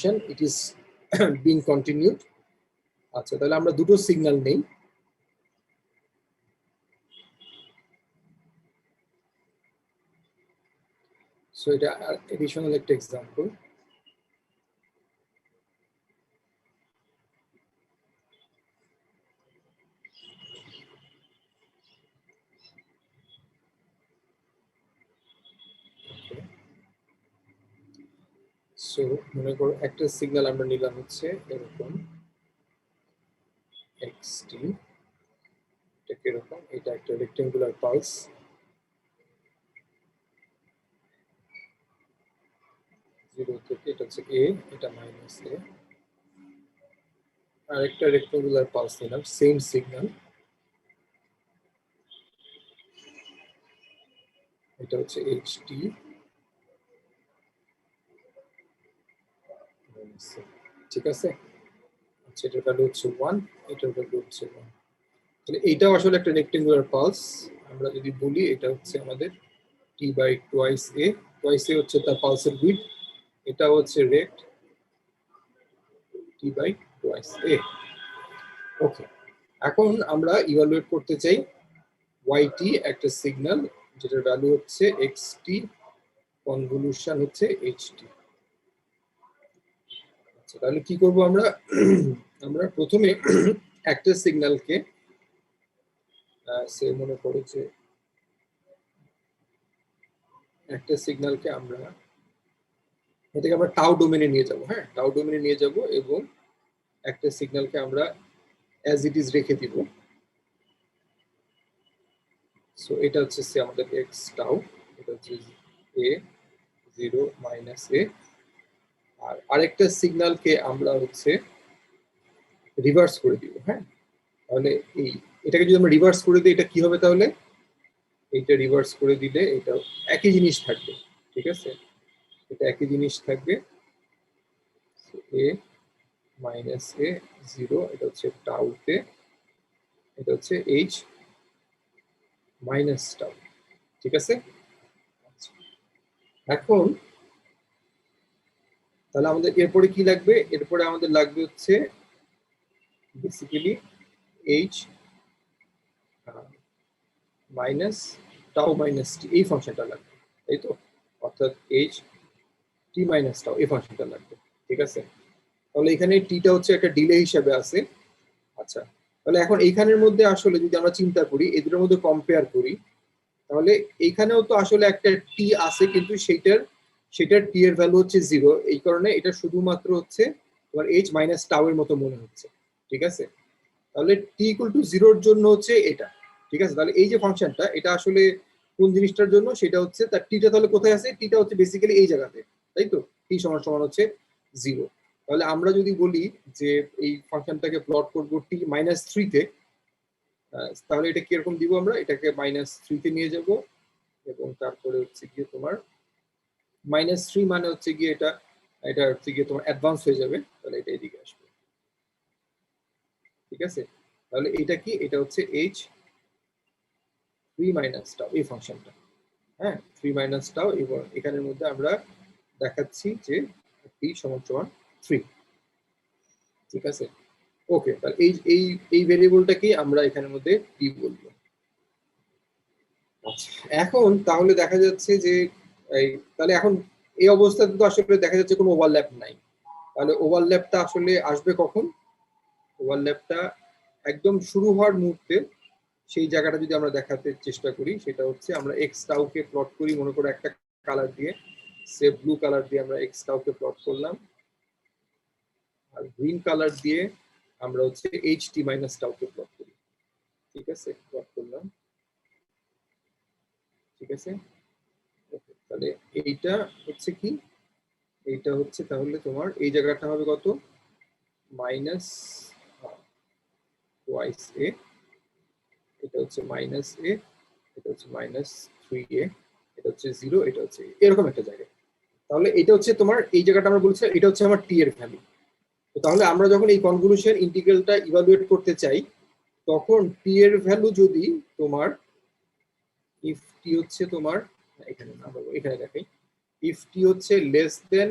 it is being continued. আচ্ছা, তাহলে আমরা দুটো সিগন্যাল নেই। সো এটা এডিশনাল একটা এক্সাম্পল। সো মনে করো একটা সিগন্যাল আমরা নিলাম হচ্ছে এরকম xt, এটা কিরকম, এটা একটা রেক্টেঙ্গুলার পালস, 0 থেকে এটা হচ্ছে a, এটা মাইনাস a, আর একটা রেক্টেঙ্গুলার পালস নিলাম সেম সিগন্যাল, এটা হচ্ছে ht, ঠিক আছে। আচ্ছা, এটার ভ্যালু হচ্ছে 1, এটার ভ্যালু হচ্ছে 1। তাহলে এইটাও আসলে একটা রেক্টেঙ্গুলার পালস। আমরা যদি বলি এটা হচ্ছে আমাদের t by twice a, twice a হচ্ছে তার পালসের উইডথ, এটা হচ্ছে rect t by twice a। Okay, এখন আমরা ইভালুয়েট করতে চাই yt, একটা সিগন্যাল যেটার ভ্যালু হচ্ছে xt, কনভলিউশন হচ্ছে ht। আচ্ছা, তাহলে কি করব আমরা? আমরা প্রথমে একটা সিগন্যালকে সে মনে করো যে একটা সিগন্যালকে আমরা এটাকে আমরা টাউ ডোমেনে নিয়ে যাব। হ্যাঁ, টাউ ডোমেনে নিয়ে যাব এবং একটা সিগন্যালকে আমরা অ্যাজ ইট ইজ রেখে দিব। সো এটা হচ্ছে সে আমাদের x টাউ, এটা হচ্ছে a 0 মাইনাস a, আর আরেকটা সিগন্যালকে আমরা হচ্ছে রিভার্স করে দিব। হ্যাঁ, তাহলে এটাকে যদি আমরা রিভার্স করে দিই, এটা কি হবে? তাহলে এইটা রিভার্স করে দিলে এটা একই জিনিস থাকবে, ঠিক আছে, এটা একই জিনিস থাকবে, a মাইনাস a 0, এটা হচ্ছে টাউতে, এটা হচ্ছে h মাইনাস টাউ, ঠিক আছে। এখন তাহলে আমাদের এরপরে কি লাগবে? এরপরে আমাদের লাগবে হচ্ছে basically h minus tau minus T, এই ফাংশনটা লাগবে, তাই তো? অর্থাৎ h t মাইনাস টাউ, এই ফাংশনটা লাগবে, ঠিক আছে। তাহলে এখানে টিটা হচ্ছে একটা ডিলে হিসেবে আছে। আচ্ছা, তাহলে এখন এইখানের মধ্যে আসলে যদি আমরা চিন্তা করি, এই দুটোর মধ্যে কম্পেয়ার করি, তাহলে এইখানেও তো আসলে একটা টি আছে, কিন্তু সেটার টি এর ভ্যালু হচ্ছে 0, এই কারণে এটা শুধুমাত্র হচ্ছে তোমার h মাইনাস টাউ এর মতো মনে হচ্ছে, ঠিক আছে। তাহলে টি ইকুয়াল টু 0 এর জন্য হচ্ছে এটা, ঠিক আছে। তাহলে এই যে ফাংশনটা, এটা আসলে কোন জিনিসটার জন্য? সেটা হচ্ছে তার টিটা তাহলে কোথায় আছে? টিটা হচ্ছে বেসিক্যালি এই জায়গাতে, তাই তো? টি সমান সমান হচ্ছে 0। তাহলে আমরা যদি বলি যে এই ফাংশনটাকে প্লট করব টি মাইনাস 3 তে, তাহলে এটা কিরকম দিব? আমরা এটাকে মাইনাস 3 তে নিয়ে যাব এবং তারপরে হচ্ছে গিয়ে তোমার মাইনাস 3 মানে হচ্ছে গিয়ে এটা হচ্ছে গিয়ে তোমার অ্যাডভান্স হয়ে যাবে, তাহলে এটা এদিকে আসবে, ঠিক আছে। তাহলে এটা কি? এটা হচ্ছে h 3 মাইনাস টাউ, এই ফাংশনটা। হ্যাঁ, 3 মাইনাস টাউ, এবং এখানের মধ্যে আমরা দেখাচ্ছি যে t সমান সমান 3, ঠিক আছে। ওকে, তাহলে এই ভেরিয়েবলটাকে আমরা এখানের মধ্যে t বলবো। আচ্ছা, এখন তাহলে দেখা যাচ্ছে যে তাহলে এখন এই অবস্থাতে তো আসলে দেখা যাচ্ছে কোনো ওভারল্যাপ নাই। তাহলে ওভারল্যাপটা আসলে আসবে কখন? ওভারল্যাপটা একদম শুরু হওয়ার মুহূর্তে, সেই জায়গাটা যদি আমরা দেখাতে চেষ্টা করি, সেটা হচ্ছে আমরা এক্স টাউকে প্লট করি, মনে করো একটা কালার দিয়ে, সে ব্লু কালার দিয়ে আমরা এক্স টাউকে প্লট করলাম, আর গ্রিন কালার দিয়ে আমরা হচ্ছে এইচ টি মাইনাস টাউকে প্লট করি, ঠিক আছে, প্লট করলাম, ঠিক আছে। তাহলে এইটা হচ্ছে কি? এইটা হচ্ছে তাহলে তোমার এই জায়গাটা হবে কত? মাইনাস টুয়াইস এ, এটা হচ্ছে মাইনাস এ, এটা হচ্ছে মাইনাস 3a, এটা হচ্ছে 0, এটা হচ্ছে এরকম একটা জায়গা। তাহলে এটা হচ্ছে তোমার এই জায়গাটা আমরা বলছি এটা হচ্ছে আমার টি এর ভ্যালু। তো তাহলে আমরা যখন এই কনভলিউশন ইন্টিগ্রালটা ইভালুয়েট করতে চাই, তখন টি এর ভ্যালু যদি তোমার ইফ টি হচ্ছে তোমার, এখানে না বলবো, এখানে দেখাই, ইফ টি হচ্ছে লেস দেন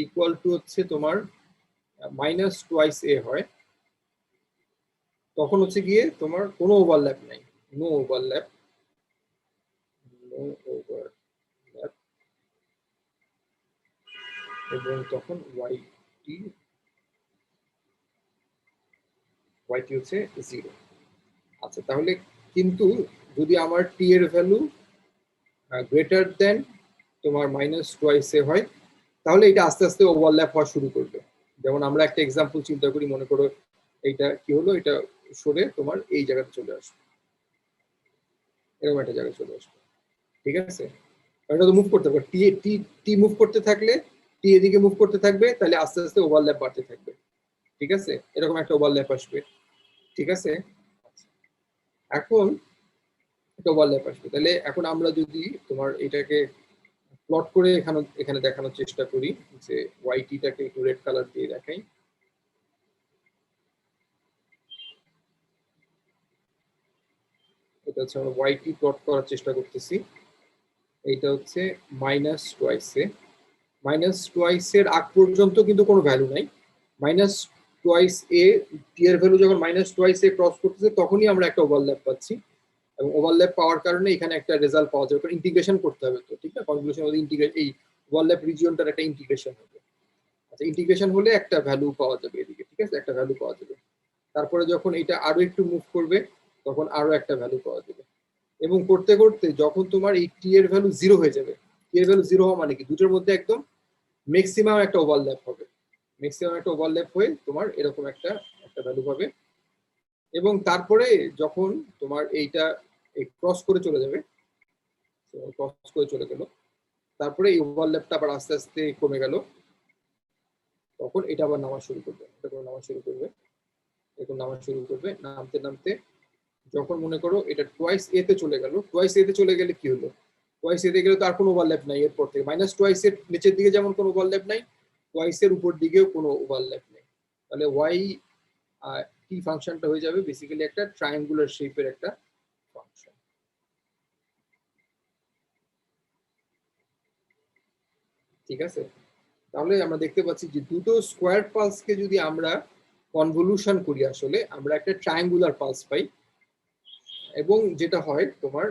ইকুয়াল টু হচ্ছে তোমার মাইনাস টুয়াইস এ হয়, তখন হচ্ছে গিয়ে তোমার কোনো ওভারল্যাপ নাই, নো ওভারল্যাপ, নো ওভারল্যাপ, এবং তখন ওয়াইটি হচ্ছে 0। আচ্ছা, তাহলে কিন্তু যদি আমার টি এর ভ্যালু গ্রেটার দেন তোমার মাইনাস টুয়াইস এ হয়, তাহলে এটা আস্তে আস্তে ওভারল্যাপ হওয়া শুরু করবে। যেমন আমরা একটা এক্সাম্পল চিন্তা করি, মনে করো এইটা কি হলো, এটা সরে তোমার এই জায়গাতে চলে আসবে, এরকম একটা জায়গায় চলে আসবে, ঠিক আছে? এটা তো মুভ করতে পারবে, টি টি টি মুভ করতে থাকলে, টি এদিকে মুভ করতে থাকবে, তাহলে আস্তে আস্তে ওভারল্যাপ বাড়তে থাকবে, ঠিক আছে? এরকম একটা ওভারল্যাপ আসবে, ঠিক আছে? এখন একটা ওভারল্যাপ আসবে, তাহলে এখন আমরা যদি তোমার এটাকে প্লট করে এখানে দেখানোর চেষ্টা করি, যে ওয়াইটিটাকে একটু রেড কালার দিয়ে দেখাই। এটা হচ্ছে আমরা ওয়াইটি প্লট করার চেষ্টা করতেছি। এইটা হচ্ছে মাইনাস টুয়াইসে, মাইনাস টুয়াইসের আগ পর্যন্ত কিন্তু কোনো ভ্যালু নাই। মাইনাস টুয়াইস এ, টি এর ভ্যালু যখন মাইনাস টুয়াইস এ ক্রস করতেছে, তখনই আমরা একটা ওভারল্যাপ পাচ্ছি, এবং ওভারল্যাপ পাওয়ার কারণে এখানে একটা রেজাল্ট পাওয়া যাবে। ইন্টিগ্রেশন করতে হবে তো, ঠিক না? কনভলিউশন মধ্যে ইন্টিগ্রেট, এই ওভারল্যাপ রিজিয়নটার একটা ইন্টিগ্রেশন হবে। আচ্ছা, ইন্টিগ্রেশন হলে একটা ভ্যালু পাওয়া যাবে এদিকে, ঠিক আছে? একটা ভ্যালু পাওয়া যাবে। তারপরে যখন এটা আরো একটু মুভ করবে, তখন আরো একটা ভ্যালু পাওয়া যাবে, এবং করতে করতে যখন তোমার এই টি এর ভ্যালু 0 হয়ে যাবে, টি এর ভ্যালু 0 হওয়া মানে কি, দুটোর মধ্যে একদম ম্যাক্সিমাম একটা ওভারল্যাপ হবে, ম্যাক্সিমাম একটা ওভারল্যাপ হয়ে তোমার এরকম একটা ভ্যালু পাবে। এবং তারপরে যখন তোমার এইটা ক্রস করে চলে যাবে, ক্রস করে চলে গেল, তারপরে এই ওভারল্যাপটা আবার আস্তে আস্তে কমে গেল, তখন এটা আবার নামা শুরু করবে, এটা নামা শুরু করবে, এরকম নামা শুরু করবে, নামতে নামতে যখন মনে করো এটা টুয়াইস এ তে চলে গেল, টুয়াইস এ তে চলে গেলে কি হলো, টুয়াইস এ তে গেলে তো আর কোনো ওভারল্যাপ নাই এরপর থেকে, মাইনাস টুয়াইস এর নিচের দিকে যেমন কোনো ওভারল্যাপ নাই, টুয়াইস এর উপর দিকেও কোনো ওভারল্যাপ নেই। তাহলে ওয়াই টি ফাংশনটা হয়ে যাবে বেসিক্যালি একটা ট্রায়াঙ্গুলার শেপের একটা ফাংশন, ঠিক আছে? তাহলে আমরা দেখতে পাচ্ছি যে দুটো স্কোয়ার পালসকে যদি আমরা কনভলিউশন করি, আসলে আমরা একটা ট্রায়াঙ্গুলার পালস পাই, এবং যেটা হয় তোমার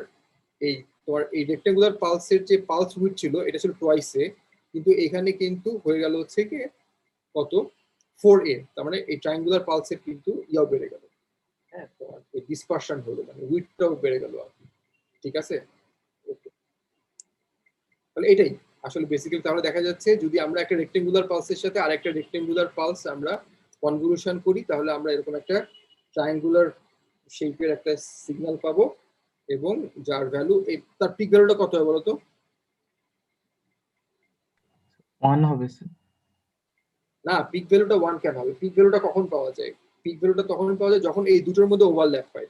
এই রেক্টাঙ্গুলার পালসের যে পালস উইথ ছিল, এটা ছিল টুয়াইসে, কিন্তু এখানে কিন্তু হয়ে গেল হচ্ছে কি কত, 4a, তার মানে এই ট্রায়াঙ্গুলার পালসের কিন্তু ইয়াও বেড়ে গেল, হ্যাঁ, তোমার এই ডিসপারশন হলো, মানে উইথটাও বেড়ে গেল আর কি, ঠিক আছে? তাহলে এটাই আসলে বেসিক্যালি তাহলে দেখা যাচ্ছে, যদি আমরা একটা রেক্টাঙ্গুলার পালসের সাথে আরেকটা রেক্টাঙ্গুলার পালস আমরা কনভলিউশন করি, তাহলে আমরা এরকম একটা ট্রায়াঙ্গুলার শেপের একটা সিগন্যাল পাবো, এবং যার ভ্যালু, তার পিক ভ্যালুটা কত হবে বলতো? 1 হবে স্যার। না, পিক ভ্যালুটা 1 কেন হবে? পিক ভ্যালুটা কখন পাওয়া যায়? পিক ভ্যালুটা তখন পাওয়া যায় যখন এই দুটোর মধ্যে ওভারল্যাপ হয়।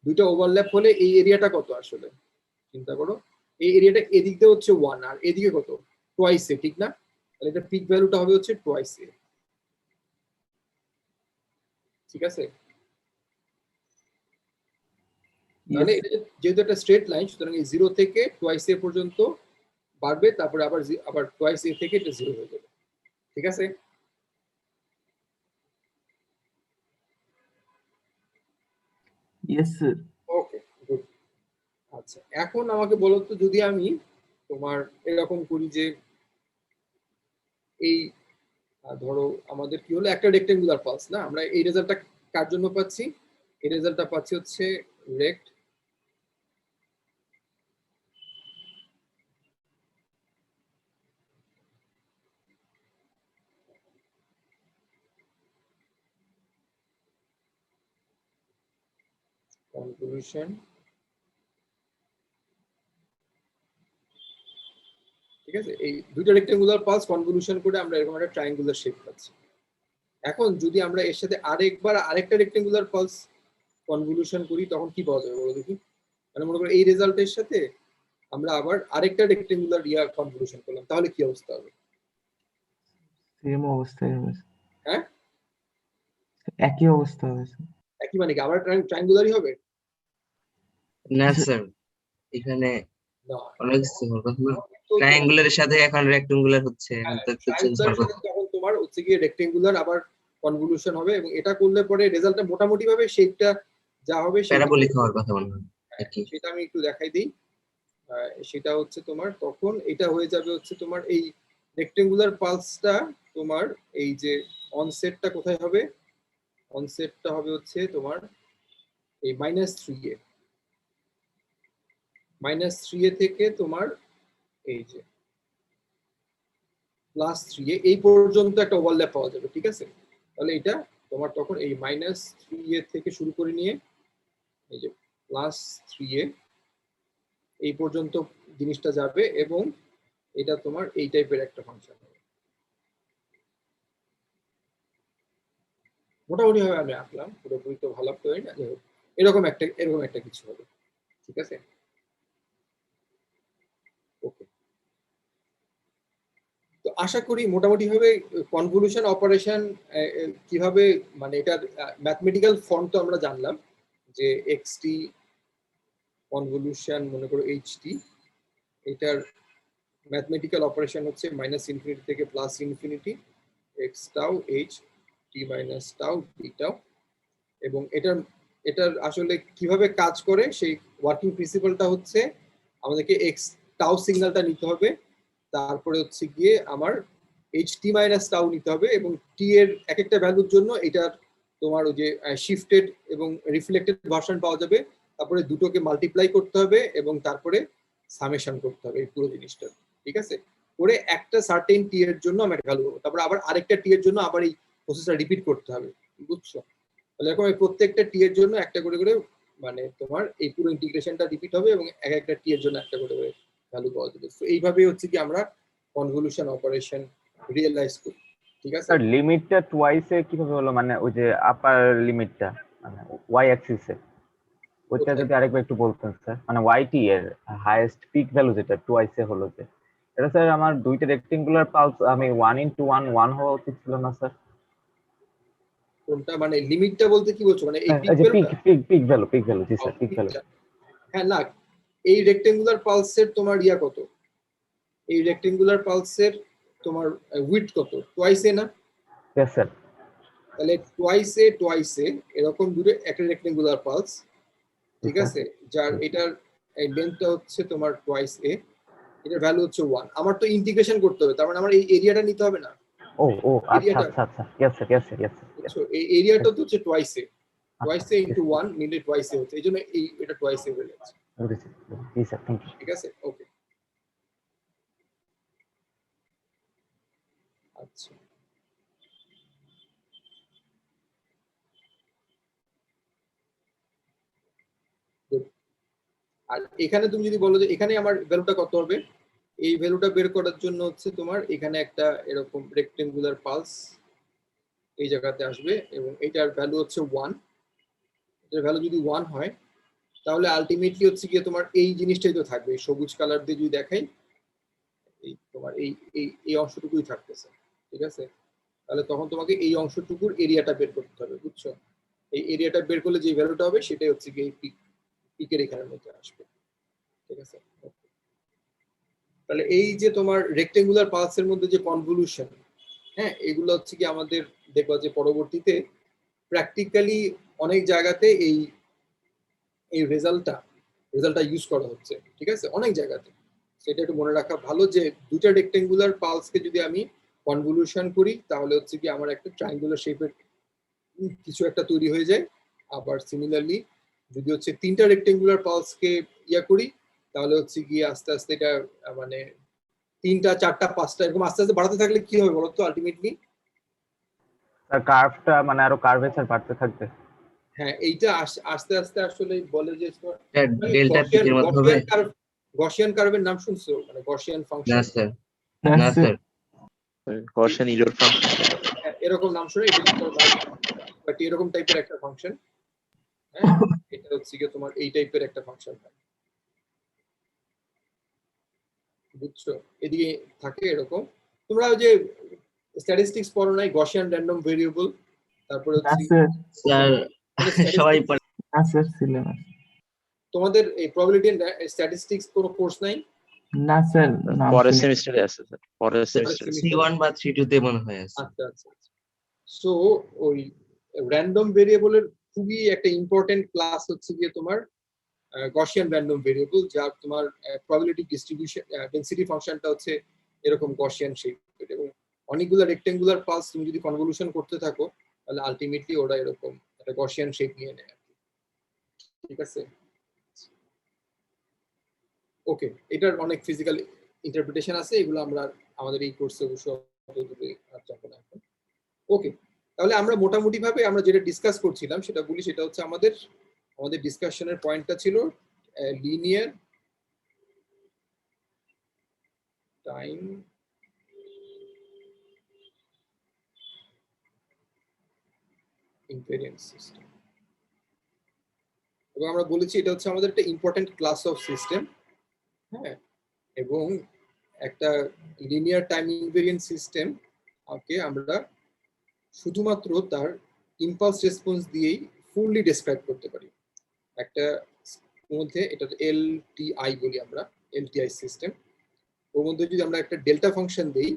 দুইটা ওভারল্যাপ হলে এই এরিয়াটা কত আসলে চিন্তা করো, এই এরিয়াটা এদিক দিয়ে হচ্ছে 1, আর এদিকে কত, টুয়াইস এ, ঠিক না? তাহলে এটা পিক ভ্যালুটা হবে হচ্ছে টুয়াইস এ, ঠিক আছে? তাহলে এটা যেহেতু একটা স্ট্রেট লাইন, সুতরাং এই 0 থেকে টুয়াইস এ পর্যন্ত বাড়বে, তারপরে আবার টুয়াইস এ থেকে এটা 0 হয়ে যাবে, ঠিক আছে? Yes sir. Okay, good. আচ্ছা, এখন আমাকে বলো তো, যদি আমি তোমার এরকম করি যে এই ধরো আমাদের কি হলো, একটা রেক্টেঙ্গুলার পালস, না? আমরা এই রেজাল্টটা কার জন্য পাচ্ছি? এই রেজাল্টটা পাচ্ছি হচ্ছে রেক্ট কনভলিউশন, ঠিক আছে? এই দুইটা রেক্টেঙ্গুলার পালস কনভলিউশন করে আমরা এরকম একটা ট্রায়াঙ্গুলার শেপ পাচ্ছি। এখন যদি আমরা এর সাথে আরেকটা রেক্টেঙ্গুলার পালস কনভলিউশন করি, তখন কি পাওয়া যাবে বলো দেখি? মানে মনে করো এই রেজাল্টের সাথে আমরা আবার আরেকটা রেক্টেঙ্গুলার কনভলিউশন করলাম, তাহলে কি অবস্থা হবে? সেম অবস্থায় হবে স্যার। হ্যাঁ, একই অবস্থা হবে স্যার। একই মানে কি, আবার ট্রায়াঙ্গুলারই হবে? না স্যার, এখানে না, অনেক কিছু হবে না। ট্রায়াঙ্গুলারের সাথে এখন রেক্ট্যাঙ্গুলার হচ্ছে, এখন তো একটু চেঞ্জ ট্রায়াঙ্গুলার হওয়ার সাথে কথা। তখন তোমার হচ্ছে গিয়ে রেক্টেঙ্গুলার আবার কনভলিউশন হবে, এবং এটা করলে পরে রেজাল্টটা মোটামুটি ভাবে শেপটা যা হবে প্যারাবোলিক হওয়ার কথা মনে হয় আর কি। সেটা আমি একটু দেখাই দিই। সেটা হচ্ছে তোমার তখন এটা হয়ে যাবে হচ্ছে তোমার এই রেক্টেঙ্গুলার পালসটা তোমার এই যে অনসেটটা কোথায় হবে, অনসেটটা হবে হচ্ছে তোমার এই -3 এ, -3 এ থেকে তোমার এই যে +3 এ এই পর্যন্ত একটা ওভারল্যাপ পাওয়া যাবে, ঠিক আছে। তাহলে এটা তোমার তখন এই -3 এ থেকে শুরু করে নিয়ে এই যে +3 এ এই পর্যন্ত জিনিসটা যাবে, এবং এটা তোমার এই টাইপের একটা ফাংশন হবে। মোটামুটি ভাবে আমি আঁকলাম, পুরোপুরি তো ভালো করে না, এরকম একটা কিছু হবে, ঠিক আছে। ওকে, তো আশা করি মোটামুটি ভাবে কনভলিউশন অপারেশন কিভাবে, মানে এটার ম্যাথমেটিক্যাল ফর্ম তো আমরা জানলাম যে এক্সটি কনভলিউশন মনে করো এইচটি, এটার ম্যাথমেটিক্যাল অপারেশন হচ্ছে -∞ থেকে +∞, x tau H T minus tau D tau, এবং এটার আসলে কিভাবে কাজ করে সেই ওয়ার্কিং প্রিন্সিপালটা হচ্ছে আমাদেরকে এক্স টাউ সিগন্যালটা নিতে হবে, তারপরে হচ্ছে গিয়ে আমার এইচ টি মাইনাস টাউ নিতে হবে, এবং টি এর এক একটা ভ্যালুর জন্য এটার তোমার ওই যে শিফটেড এবং রিফ্লেক্টেড ভার্সন পাওয়া যাবে, তারপরে দুটোকে মাল্টিপ্লাই করতে হবে এবং তারপরে সামেশন করতে হবে এই পুরো জিনিসটা, ঠিক আছে। করে একটা সার্টেন টি এর জন্য আমি একটা ভ্যালু পাবো, তারপর আবার আরেকটা টি এর জন্য আবার এই প্রসেসটা রিপিট করতে হবে, বুঝছো। তাহলে এরকম প্রত্যেকটা টি এর জন্য একটা করে করে মানে তোমার এই পুরো ইন্টিগ্রেশনটা রিপিট হবে, এবং এক একটা টি এর জন্য একটা করে করে ভ্যালু পাওয়া যাবে। তো এইভাবেই হচ্ছে কি আমরা কনভলিউশন অপারেশন রিয়েলাইজ করি, ঠিক আছে। স্যার লিমিটটা টুয়াইসে কিভাবে হলো, মানে ওই যে আপার লিমিটটা মানে ওয়াই অ্যাক্সিসে, ওইটা যদি আরেকবার একটু বলতেন স্যার, মানে ওয়াইটি এর হাইয়েস্ট পিক ভ্যালু যেটা টুয়াইসে হলো যে, এটা স্যার আমার দুইটা রেক্টেঙ্গুলার পালস, আমি 1:1 হওয়া উচিত ছিল না স্যার? কোনটা মানে লিমিটটা বলতে কি বলছো, মানে এই এই যে পিক ভ্যালু জি স্যার, পিক ভ্যালু। হ্যাঁ না, এই রেক্টেঙ্গুলার পালসের তোমার ইয়া কত, এই রেক্টেঙ্গুলার পালসের তোমার উইডথ কত, টুয়াইসে না? Yes sir. তাহলে টুয়াইসে এরকম দূরে একটা রেক্টেঙ্গুলার পালস, ঠিক আছে, যার এটার লেন্থটা হচ্ছে তোমার টুয়াইস এ, এটার ভ্যালু হচ্ছে 1। আমার তো ইন্টিগ্রেশন করতে হবে, তার মানে আমার এই এরিয়াটা নিতে হবে না। ও আচ্ছা আচ্ছা আচ্ছা, ইয়েস স্যার। বুঝছো, এই এরিয়াটা তো হচ্ছে টুয়াইসে ইনটু 1 নিলে টুয়াইসে হচ্ছে, এইজন্য এটা টুয়াইসে হয়ে যাচ্ছে, বুঝেছি জি স্যার, থ্যাংক ইউ। ঠিক আছে। ওকে, আচ্ছা good। আর এখানে তুমি যদি বলো যে এখানে আমার ভ্যালুটা কত হবে, এই ভ্যালুটা বের করার জন্য হচ্ছে তোমার এখানে একটা এরকম রেক্টেঙ্গুলার পালস এই জায়গাতে আসবে, এবং এটার ভ্যালু হচ্ছে 1। এটার ভ্যালু যদি 1 হয় তাহলে আলটিমেটলি হচ্ছে গিয়ে তোমার এই জিনিসটাই তো থাকবে, সবুজ কালার দিয়ে যদি দেখাই এই তোমার এই এই এই অংশটুকুই থাকতেছে, ঠিক আছে। তাহলে তখন তোমাকে এই অংশটুকুর এরিয়াটা বের করতে হবে, বুঝছো। এই এরিয়াটা বের করলে যে ভ্যালুটা হবে সেটাই হচ্ছে গিয়ে এই পিকের এখানের মধ্যে আসবে, ঠিক আছে। তাহলে এই যে তোমার রেক্টেঙ্গুলার পালসের মধ্যে যে কনভলিউশন, হ্যাঁ, এগুলো হচ্ছে কি আমাদের দেখবা যে পরবর্তীতে প্র্যাকটিক্যালি অনেক জায়গাতে এই এই রেজাল্টটা ইউজ করা হচ্ছে, ঠিক আছে, অনেক জায়গাতে। সেটা একটু মনে রাখা ভালো যে দুইটা রেক্টেঙ্গুলার পালসকে যদি আমি কনভলিউশন করি তাহলে হচ্ছে কি আমার একটা ট্রায়াঙ্গুলার শেপের কিছু একটা তৈরি হয়ে যায়। আবার সিমিলারলি যদি হচ্ছে তিনটা রেক্টেঙ্গুলার পালসকে ইয়া করি তাহলে হচ্ছে গিয়ে আস্তে আস্তে এটা মানে 3টা 4টা 5টা এরকম আস্তে আস্তে বাড়াতে থাকলে কি হবে বলতো আলটিমেটলি? স্যার কার্ভটা মানে আরো কার্ভেচার বাড়তে থাকবে। হ্যাঁ, এইটা আস্তে আস্তে আসলে বলে যে ডেল্টা পিকের মতো হবে। গসিয়ান কার্ভের নাম শুনছো, মানে গসিয়ান না ফাংশন? স্যার, না স্যার, গসিয়ান ইরর ফাংশন এরকম নাম শুনে বাট এরকম টাইপের একটা ফাংশন। হ্যাঁ, এটা হচ্ছে কি তোমার এই টাইপের একটা ফাংশন, বুঝছো। এদিকে থাকে এরকম, তোমরা ওই যে স্ট্যাটিস্টিক্স পড়ো নাই, গসিয়ান র্যান্ডম ভেরিয়েবল, তারপরে হচ্ছে স্যার সবাই পড়ে। ছিল না। তোমাদের এই প্রবাবিলিটি এন্ড স্ট্যাটিস্টিক্স কোনো কোর্স নাই? না স্যার, নাম পরের শুনি। সেমিস্টারে আছে স্যার, পরের সেমিস্টারে। C1 বা C2 তে মনে হয় আছে। আচ্ছা আচ্ছা। সো ওই র্যান্ডম ভেরিয়েবলের খুবই একটা ইম্পর্টেন্ট ক্লাস হচ্ছে গিয়ে তোমার গসিয়ান র্যান্ডম ভেরিয়েবল, যার তোমার প্রবাবিলিটি ডিস্ট্রিবিউশন ডেনসিটি ফাংশনটা হচ্ছে এরকম গসিয়ান শেপের, এবং অনেকগুলো রেক্টেঙ্গুলার পালস তুমি যদি কনভলিউশন করতে থাকো তাহলে আলটিমেটলি ওরা এরকম একটা গসিয়ান শেপ নিয়ে নেয়। ঠিক আছে, ওকে, এটার অনেক ফিজিক্যাল ইন্টারপ্রিটেশন আছে, এগুলো আমরা আমাদের এই কোর্সে অবশ্য যাবো না এখন। ওকে, তাহলে আমরা মোটামুটি ভাবে আমরা যেটা ডিসকাস করছিলাম সেটা বলি, সেটা হচ্ছে আমাদের ডিসকাশনের পয়েন্টটা ছিল লিনিয়ার টাইম ইনভেরিয়েন্ট সিস্টেম, এবং আমরা বলেছি এটা হচ্ছে আমাদের একটা ইম্পর্টেন্ট ক্লাস অফ সিস্টেম। হ্যাঁ, এবং একটা লিনিয়ার টাইম ইনভেরিয়েন্ট সিস্টেম ওকে আমরা শুধুমাত্র তার ইম্পালস রেসপন্স দিয়েই ফুললি ডেসক্রাইব করতে পারি। একটা মধ্যে এটা এলটিআই বলি আমরা, এলটিআই সিস্টেম, ওর মধ্যে যদি আমরা একটা ডেল্টা ফাংশন দেই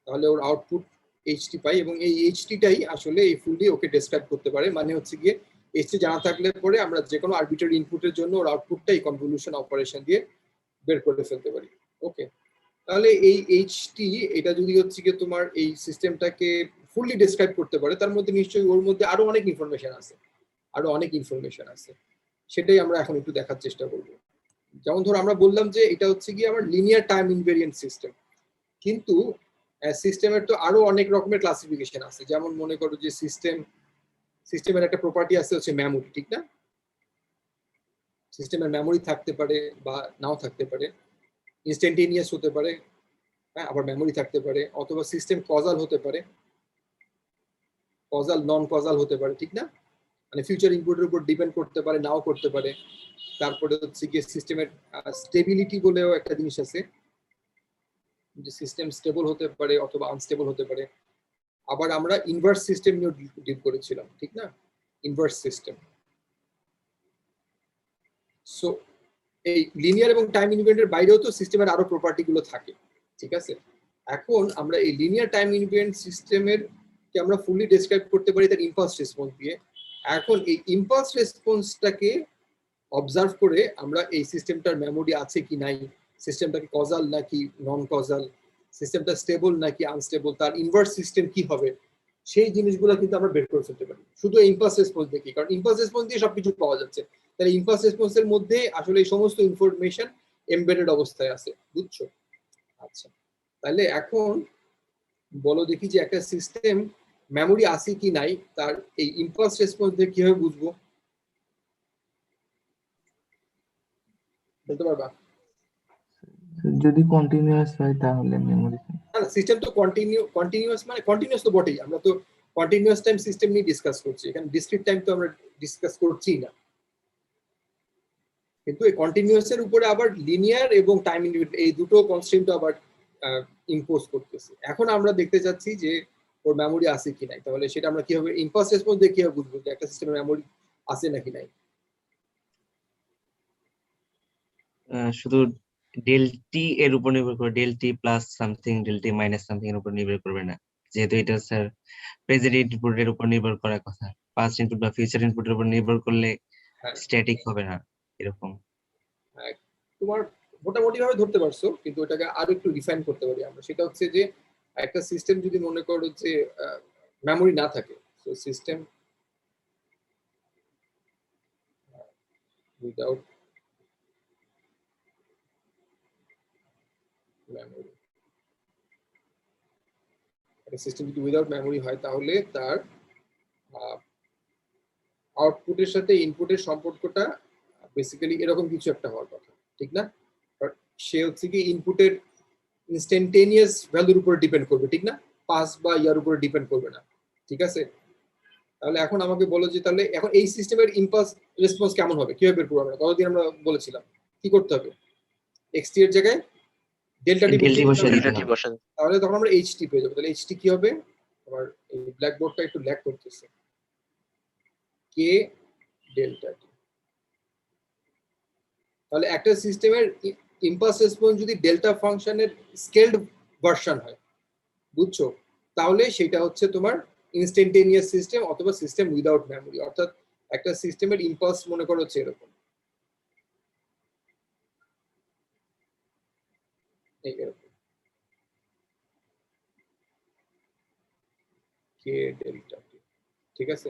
তাহলে ওর আউটপুট এইচটি পাই, এবং এই এইচটিটাই আসলে এই ফুললি ওকে ডেসক্রাইব করতে পারে। মানে হচ্ছে গিয়ে এইচটি জানা থাকলে পরে আমরা যে কোনো আরবিট্রারি ইনপুটের জন্য ওর আউটপুটটা এই কনভলিউশন অপারেশন দিয়ে বের করে ফেলতে পারি। ওকে, তাহলে এই এইচটি এটা যদি হচ্ছে গিয়ে তোমার এই সিস্টেমটাকে ফুললি ডেসক্রাইব করতে পারে, তার মধ্যে নিশ্চয়ই ওর মধ্যে আরো অনেক ইনফরমেশন আছে, সেটাই আমরা এখন একটু দেখার চেষ্টা করব। যেমন ধরো আমরা বললাম যে এটা হচ্ছে গিয়ে আমার লিনিয়ার টাইম ইনভেরিয়েন্ট সিস্টেম, কিন্তু সিস্টেমের তো আরো অনেক রকমের ক্লাসিফিকেশন আছে। যেমন মনে করো যে সিস্টেমের একটা প্রপার্টি আছে হচ্ছে মেমোরি, ঠিক না? সিস্টেমের মেমোরি থাকতে পারে বা নাও থাকতে পারে, ইনস্ট্যান্টেনিয়াস হতে পারে, হ্যাঁ, আবার মেমোরি থাকতে পারে, অথবা সিস্টেম কজাল হতে পারে, কজাল নন কজাল হতে পারে, ঠিক না? মানে ফিউচার ইনপুটের উপর ডিপেন্ড করতে পারে, নাও করতে পারে। তারপরে হচ্ছে গিয়ে সিস্টেমের স্টেবিলিটি বলেও একটা জিনিস আছে, যে সিস্টেম স্টেবল হতে পারে অথবা আনস্টেবল হতে পারে। আবার আমরা ইনভার্স সিস্টেম নিয়ে ডিল করেছিলাম, ঠিক না? Inverse system. সো এই লিনিয়ার এবং টাইম ইনভেরিয়েন্টের বাইরেও তো সিস্টেমের আরো প্রপার্টি গুলো থাকে, ঠিক আছে? এখন আমরা এই লিনিয়ার টাইম ইনভেরিয়েন্ট সিস্টেমের কে আমরা ফুললি ডেসক্রাইব করতে পারি তার ইম্পালস রেসপন্স দিয়ে। এখন এই ইম্পালস রেসপন্সটাকে অবজার্ভ করে আমরা এই সিস্টেমটার মেমোরি আছে কি নাই, সিস্টেমটাকে কজাল নাকি নন কজাল, সিস্টেমটা স্টেবল নাকি আনস্টেবল, তার ইনভার্স সিস্টেম কি হবে, সেই জিনিসগুলো কিন্তু আমরা বের করে ফেলতে পারি শুধু ইম্পালস রেসপন্স দেখি, কারণ ইম্পালস রেসপন্স দিয়ে সবকিছু পাওয়া যাচ্ছে। তাহলে ইম্পালস রেসপন্সের মধ্যে আসলে এই সমস্ত ইনফরমেশন এমবেডেড অবস্থায় আছে, বুঝছো? আচ্ছা, তাহলে এখন বলো দেখি যে একটা সিস্টেম মেমোরি আছে কি নাই তার এই ইম্পালস রেসপন্স দিয়ে কিভাবে বুঝবো, বলতে পারবা? যদি কন্টিনিউয়াস হয় তাহলে মেমোরি। না, সিস্টেম তো কন্টিনিউয়াস, মানে কন্টিনিউয়াস তো বটেই, আমরা তো কন্টিনিউয়াস টাইম সিস্টেম নিয়ে ডিসকাস করছি, এখানে ডিসক্রিট টাইম তো আমরা ডিসকাস করছি না। কিন্তু এই কন্টিনিউয়াস এর উপরে আবার লিনিয়ার এবং টাইম ইন্ডিপেন্ডেন্ট এই দুটো কনস্ট্রেন্ট আবার ইম্পোজ করতেছে। এখন আমরা দেখতে চাচ্ছি যে ওর মেমোরি আছে কি নাই, তাহলে সেটা আমরা কিভাবে ইম্পালস রেসপন্স দিয়ে কিভাবে বুঝবো যে একটা সিস্টেমের মেমোরি আছে নাকি নাই? শুধু ডেল টি এর উপর নির্ভর করে, del T plus something, del T minus something এর উপর নির্ভর করবে না, যেহেতু এটা স্যার প্রেজেন্ট ইনপুটের উপর নির্ভর করার কথা। পাস্ট ইনপুট বা ফিউচার ইনপুটের উপর নির্ভর করলে হ্যাঁ, স্ট্যাটিক হবে না এরকম। তোমার মোটামুটি ভাবে ধরতে পারছো, কিন্তু ওটাকে আরো একটু রিফাইন করতে পারি আমরা। সেটা হচ্ছে যে একটা সিস্টেম যদি মনে করো যে মেমোরি না থাকে, তো সিস্টেম উইদাউট মেমোরি, একটা সিস্টেম যদি উইদাউট মেমোরি হয় তাহলে তার আউটপুটের সাথে ইনপুটের সম্পর্কটা বেসিক্যালি এরকম কিছু একটা হওয়ার কথা, ঠিক না? সে হচ্ছে কি ইনপুটের ইনস্ট্যান্টেনিয়াস ভ্যালুর উপর ডিপেন্ড করবে, ঠিক না? পাস বা ইয়ার উপর ডিপেন্ড করবে না, ঠিক আছে? তাহলে এখন আমাকে বলো যে তাহলে এখন এই সিস্টেমের ইম্পালস রেসপন্স কেমন হবে, কিভাবে বের করবো আমরা? কতদিন আমরা বলেছিলাম কি করতে হবে, এক্সটি এর জায়গায় ডেল্টা টি ডেল টি বসিয়ে দিতে ডেল্টা টি হবে। বসান। তাহলে তখন আমরা এইচটি পেয়ে যাবো। তাহলে এইচটি কি হবে? আমার এই ব্ল্যাকবোর্ডটা একটু ল্যাগ করতেছে, কে ডেল্টা টি। তাহলে একটা সিস্টেমের ইম্পালস রেসপন্স যদি ডেল্টা ফাংশনের স্কেলড ভার্সন হয়, বুঝছো, তাহলে সেটা হচ্ছে তোমার ইনস্ট্যান্টেনিয়াস সিস্টেম অথবা সিস্টেম উইদাউট মেমোরি। অর্থাৎ একটা সিস্টেমের ইম্পালস মনে করো হচ্ছে এরকম, এরকম কে ডেল্টা টি, ঠিক আছে।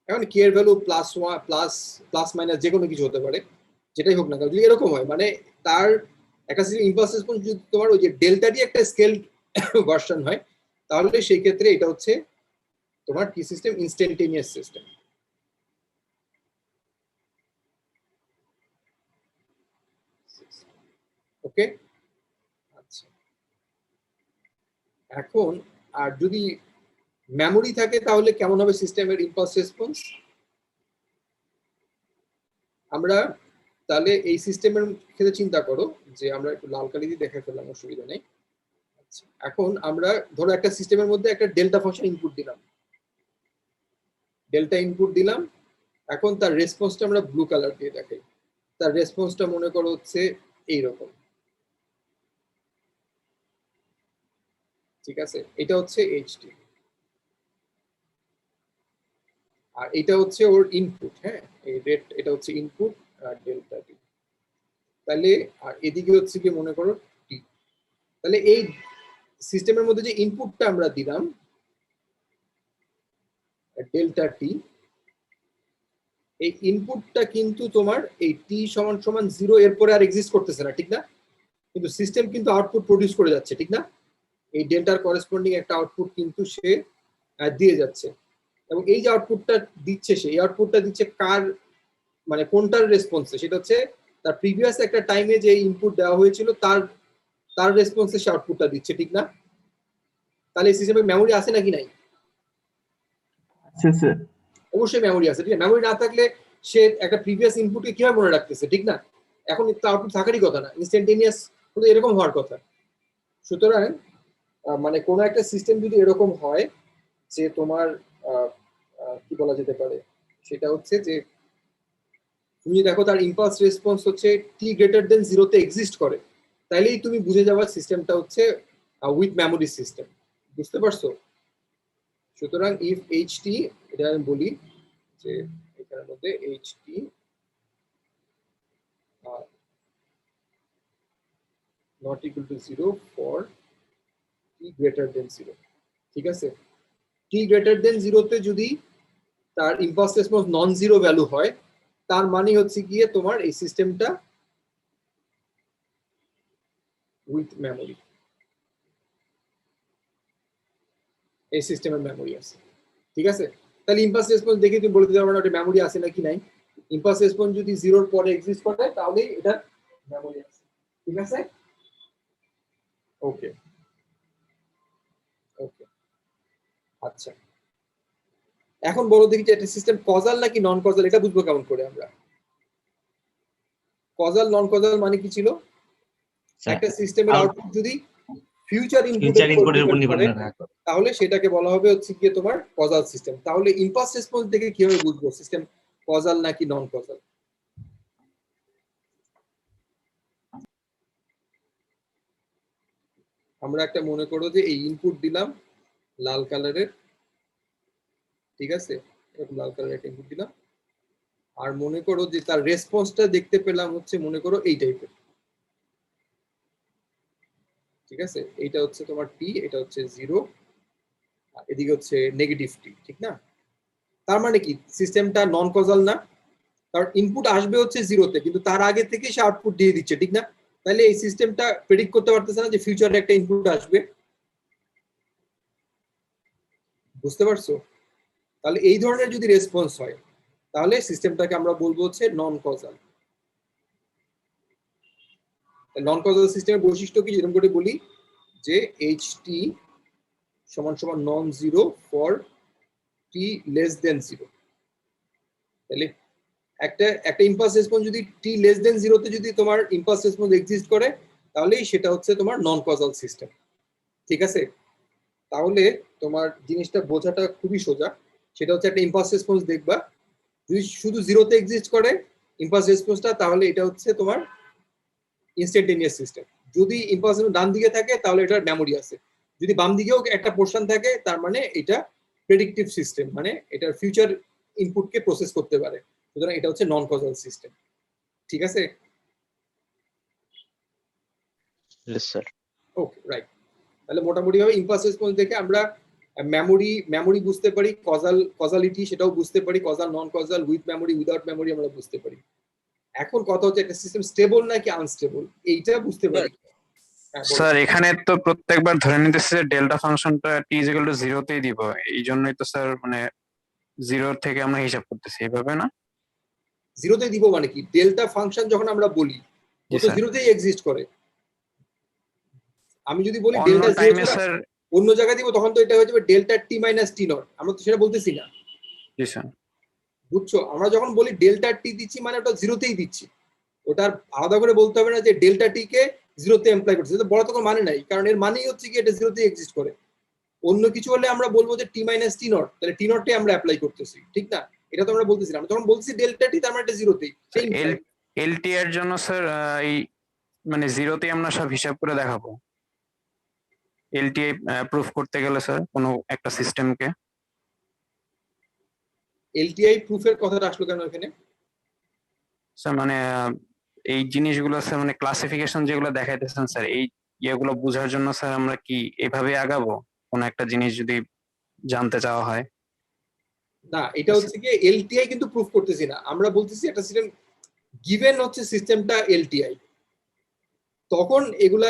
এখন কে এর value plus one plus plus minus যে কোনো কিছু হতে পারে, যেটাই হোক না কেন, যদি এরকম হয় মানে তার একটা ইম্পালস রেসপন্স যদি তোমার ওই যে ডেল্টাটি একটা স্কেল ভার্সন হয়, তাহলে সেই ক্ষেত্রে এটা হচ্ছে তোমার কি সিস্টেম, ইনস্ট্যান্টেনিয়াস সিস্টেম। ওকে, আচ্ছা। এখন আর যদি মেমোরি থাকে তাহলে কেমন হবে সিস্টেমের ইম্পালস রেসপন্স? আমরা তাহলে এই সিস্টেমের ক্ষেত্রে চিন্তা করো যে আমরা একটু লাল কালি দিয়ে দেখে ফেললাম, অসুবিধা নেই। আচ্ছা, এখন আমরা ধরো একটা সিস্টেমের মধ্যে একটা ডেল্টা ফাংশন ইনপুট দিলাম, ডেল্টা ইনপুট দিলাম। এখন তার রেসপন্সটা আমরা ব্লু কালার দিয়ে দেখাই। তার রেসপন্সটা মনে করো হচ্ছে এইরকম, ঠিক আছে। এটা হচ্ছে এইচটি আর এটা হচ্ছে ওর ইনপুট। হ্যাঁ, এই রেড এটা হচ্ছে ইনপুট আর ডেল্টা টি। তাহলে আর এদিকে হচ্ছে কি মনে করো টি। তাহলে এই সিস্টেমের মধ্যে যে ইনপুটটা আমরা দিলাম ডেল্টা টি, এই ইনপুটটা কিন্তু তোমার এই টি সমান সমান 0 এরপরে আর এক্সিস্ট করতেছে না, ঠিক না? কিন্তু সিস্টেম কিন্তু আউটপুট প্রডিউস করে যাচ্ছে, ঠিক না? এই ডেল্টার করেসপন্ডিং একটা আউটপুট কিন্তু সে দিয়ে যাচ্ছে। এবং এই যে আউটপুটটা দিচ্ছে, সেই আউটপুটটা দিচ্ছে কার, মানে কোনটার রেসপন্সে? সেটা হচ্ছে তার প্রিভিয়াস একটা টাইমে যে ইনপুট দেওয়া হয়েছিল তার রেসপন্সে সে আউটপুটটা দিচ্ছে, ঠিক না? তাহলে এই সিস্টেমে মেমোরি আছে নাকি নাই? আচ্ছা স্যার। অবশ্যই মেমোরি আছে, ঠিক আছে। মেমোরি না থাকলে সে একটা প্রিভিয়াস ইনপুটকে কিভাবে মনে রাখতেছে, ঠিক না? এখন তো আউটপুট থাকারই কথা না, ইনস্ট্যান্টেনিয়াস হলে এরকম হওয়ার কথা। সুতরাং মানে কোনো একটা সিস্টেম যদি এরকম হয় যে তোমার কি বলা যেতে পারে, সেটা হচ্ছে যে তুমি দেখো তার ইম্পালস রেসপন্স হচ্ছে টি গ্রেটার দেন 0 তে এক্সিস্ট করে, তাইলেই তুমি বুঝে যাওয়ার সিস্টেমটা হচ্ছে উইথ মেমোরি সিস্টেম। বুঝতে পারছো? সুতরাং ইফ এইচটি, এটা আমি বলি যে এখানের মধ্যে HT not equal to 0 for t greater than 0, ঠিক আছে। t greater than 0 তে যদি তার impulse response non zero value হয়, তার মানে হচ্ছে গিয়ে তোমার এই সিস্টেমটা উইথ মেমোরি, এই সিস্টেমের মেমোরি আছে, ঠিক আছে। তাহলে ইম্পালস রেসপন্স দেখে তুমি বলতে পারবে না ওটা মেমোরি আছে নাকি নাই। ইম্পালস রেসপন্স যদি 0 এর পরে এক্সিস্ট করে তাহলে এটা মেমোরি আছে, ঠিক আছে। ওকে ওকে, আচ্ছা। এখন বলো দেখি যে একটা সিস্টেম কজাল নাকি নন কজাল, এটা বুঝবো কেমন করে আমরা? কজাল নন কজাল মানে কি ছিল? একটা সিস্টেমের আউটপুট যদি ফিউচার ইনপুটের উপর নির্ভর করে তাহলে সেটাকে বলা হবে হচ্ছে গিয়ে তোমার কজাল সিস্টেম। তাহলে ইম্পালস রেসপন্স দেখে কিভাবে বুঝবো সিস্টেম কজাল নাকি নন কজাল? আমরা একটা মনে করো যে এই ইনপুট দিলাম লাল কালারের, ঠিক আছে, এরকম লাল কালারের একটা ইনপুট দিলাম, আর মনে করো যে তার রেসপন্সটা দেখতে পেলাম হচ্ছে মনে করো এই টাইপের, ঠিক আছে। এইটা হচ্ছে তোমার টি, এটা হচ্ছে 0, আর এদিকে হচ্ছে নেগেটিভ টি, ঠিক না? তার মানে কি সিস্টেমটা নন কজাল না? কারণ ইনপুট আসবে হচ্ছে 0 তে, কিন্তু তার আগে থেকে সে আউটপুট দিয়ে দিচ্ছে, ঠিক না? তাহলে এই সিস্টেমটা প্রেডিক্ট করতে পারতেছে না যে ফিউচারে একটা ইনপুট আসবে। বুঝতে পারছো? তাহলে এই ধরনের যদি রেসপন্স হয় তাহলে সিস্টেমটাকে আমরা বলবো হচ্ছে নন কজাল। নন কজাল সিস্টেমের বৈশিষ্ট্য কি, যেরকম করে বলি যে এইচটি সমান সমান non zero for T less than 0। তাহলে একটা ইম্পালস রেসপন্স যদি টি লেস দেন 0 তে যদি তোমার ইম্পালস রেসপন্স এক্সিস্ট করে তাহলেই সেটা হচ্ছে তোমার নন কজাল সিস্টেম, ঠিক আছে। তাহলে তোমার জিনিসটা বোঝাটা খুবই সোজা। সেটা হচ্ছে একটা ইম্পালস রেসপন্স দেখবা, যদি শুধু 0 তে এক্সিস্ট করে ইম্পালস রেসপন্সটা, তাহলে এটা হচ্ছে তোমার ইনস্ট্যান্টেনিয়াস সিস্টেম। যদি ইম্পালস ডান দিকে থাকে তাহলে এটার মেমোরি আছে, যদি বাম দিকেও একটা পোর্শন থাকে তার মানে এটা প্রেডিক্টিভ সিস্টেম, মানে এটার ফিউচার ইনপুটকে প্রসেস করতে পারে, সুতরাং এটা হচ্ছে নন কজাল সিস্টেম। ঠিক আছে? Yes, sir. ওকে, রাইট। তাহলে মোটামুটি ভাবে ইম্পালস রেসপন্স দেখে আমরা মেমোরি বুঝতে পারি, কজালিটি সেটাও বুঝতে পারি, causal non causal, with memory without memory আমরা বুঝতে পারি। এখন কথা হচ্ছে একটা সিস্টেম স্টেবল নাকি আনস্টেবল এইটা বুঝতে পারি। হ্যাঁ, বলো। স্যার এখানে তো প্রত্যেকবার ধরে নিতেছে যে ডেল্টা ফাংশনটা টি ইজ ইকুয়াল টু জিরোতেই দিব, এই জন্যই তো স্যার মানে জিরো থেকে আমরা হিসাব করতেছি এইভাবে না? জিরোতে দিব মানে কি, ডেল্টা ফাংশন যখন আমরা বলি ও জি তো স্যার। জিরোতেই এক্সিস্ট করে। আমি যদি বলি অন্য ডেল্টা জিরো টাইমে ছাড়া স্যার। অন্য জায়গায় দিব তখন তো এটা হয়ে যাবে delta T minus T not, আমরা তো সেটা বলতেছি না। জি স্যার। বুঝছো? আমরা যখন বলি ডেল্টা টি দিচ্ছি মানে ওটা জিরোতেই দিচ্ছি, ওটার আলাদা করে বলতে হবে না যে ডেল্টা টি কে জিরোতে এমপ্লয় করছে, এটা বড় তো কোনো মানে নাই, কারণ এর মানেই হচ্ছে কি এটা জিরোতেই এক্সিস্ট করে। অন্য কিছু হলে আমরা বলবো যে টি মাইনাস টি নট, তাহলে টি নটটাই আমরা অ্যাপ্লাই করতেছি, ঠিক না? এটা তো আমরা বলতেছি না, আমরা যখন বলছি ডেল্টা টি তার মানে এটা জিরোতেই সেই এলটি এর জন্য স্যার এই মানে জিরোতেই আমরা সব হিসাব করে দেখাবো এলটিআই প্রুফ করতে গেলে স্যার কোনো একটা সিস্টেমকে। এলটিআই প্রুফের কথাটা আসলো কেন এখানে? স্যার মানে এই জিনিসগুলো স্যার মানে ক্লাসিফিকেশন যেগুলো দেখাইতেছেন স্যার, এই ইয়েগুলো বোঝার জন্য স্যার আমরা কি এভাবে আগাবো কোনো একটা জিনিস যদি জানতে চাওয়া হয়? না, এটা হচ্ছে কি এলটিআই কিন্তু প্রুফ করতেছি না, আমরা বলতেছি একটা সিস্টেম গিভেন হচ্ছে সিস্টেমটা এলটিআই, তখন এগুলা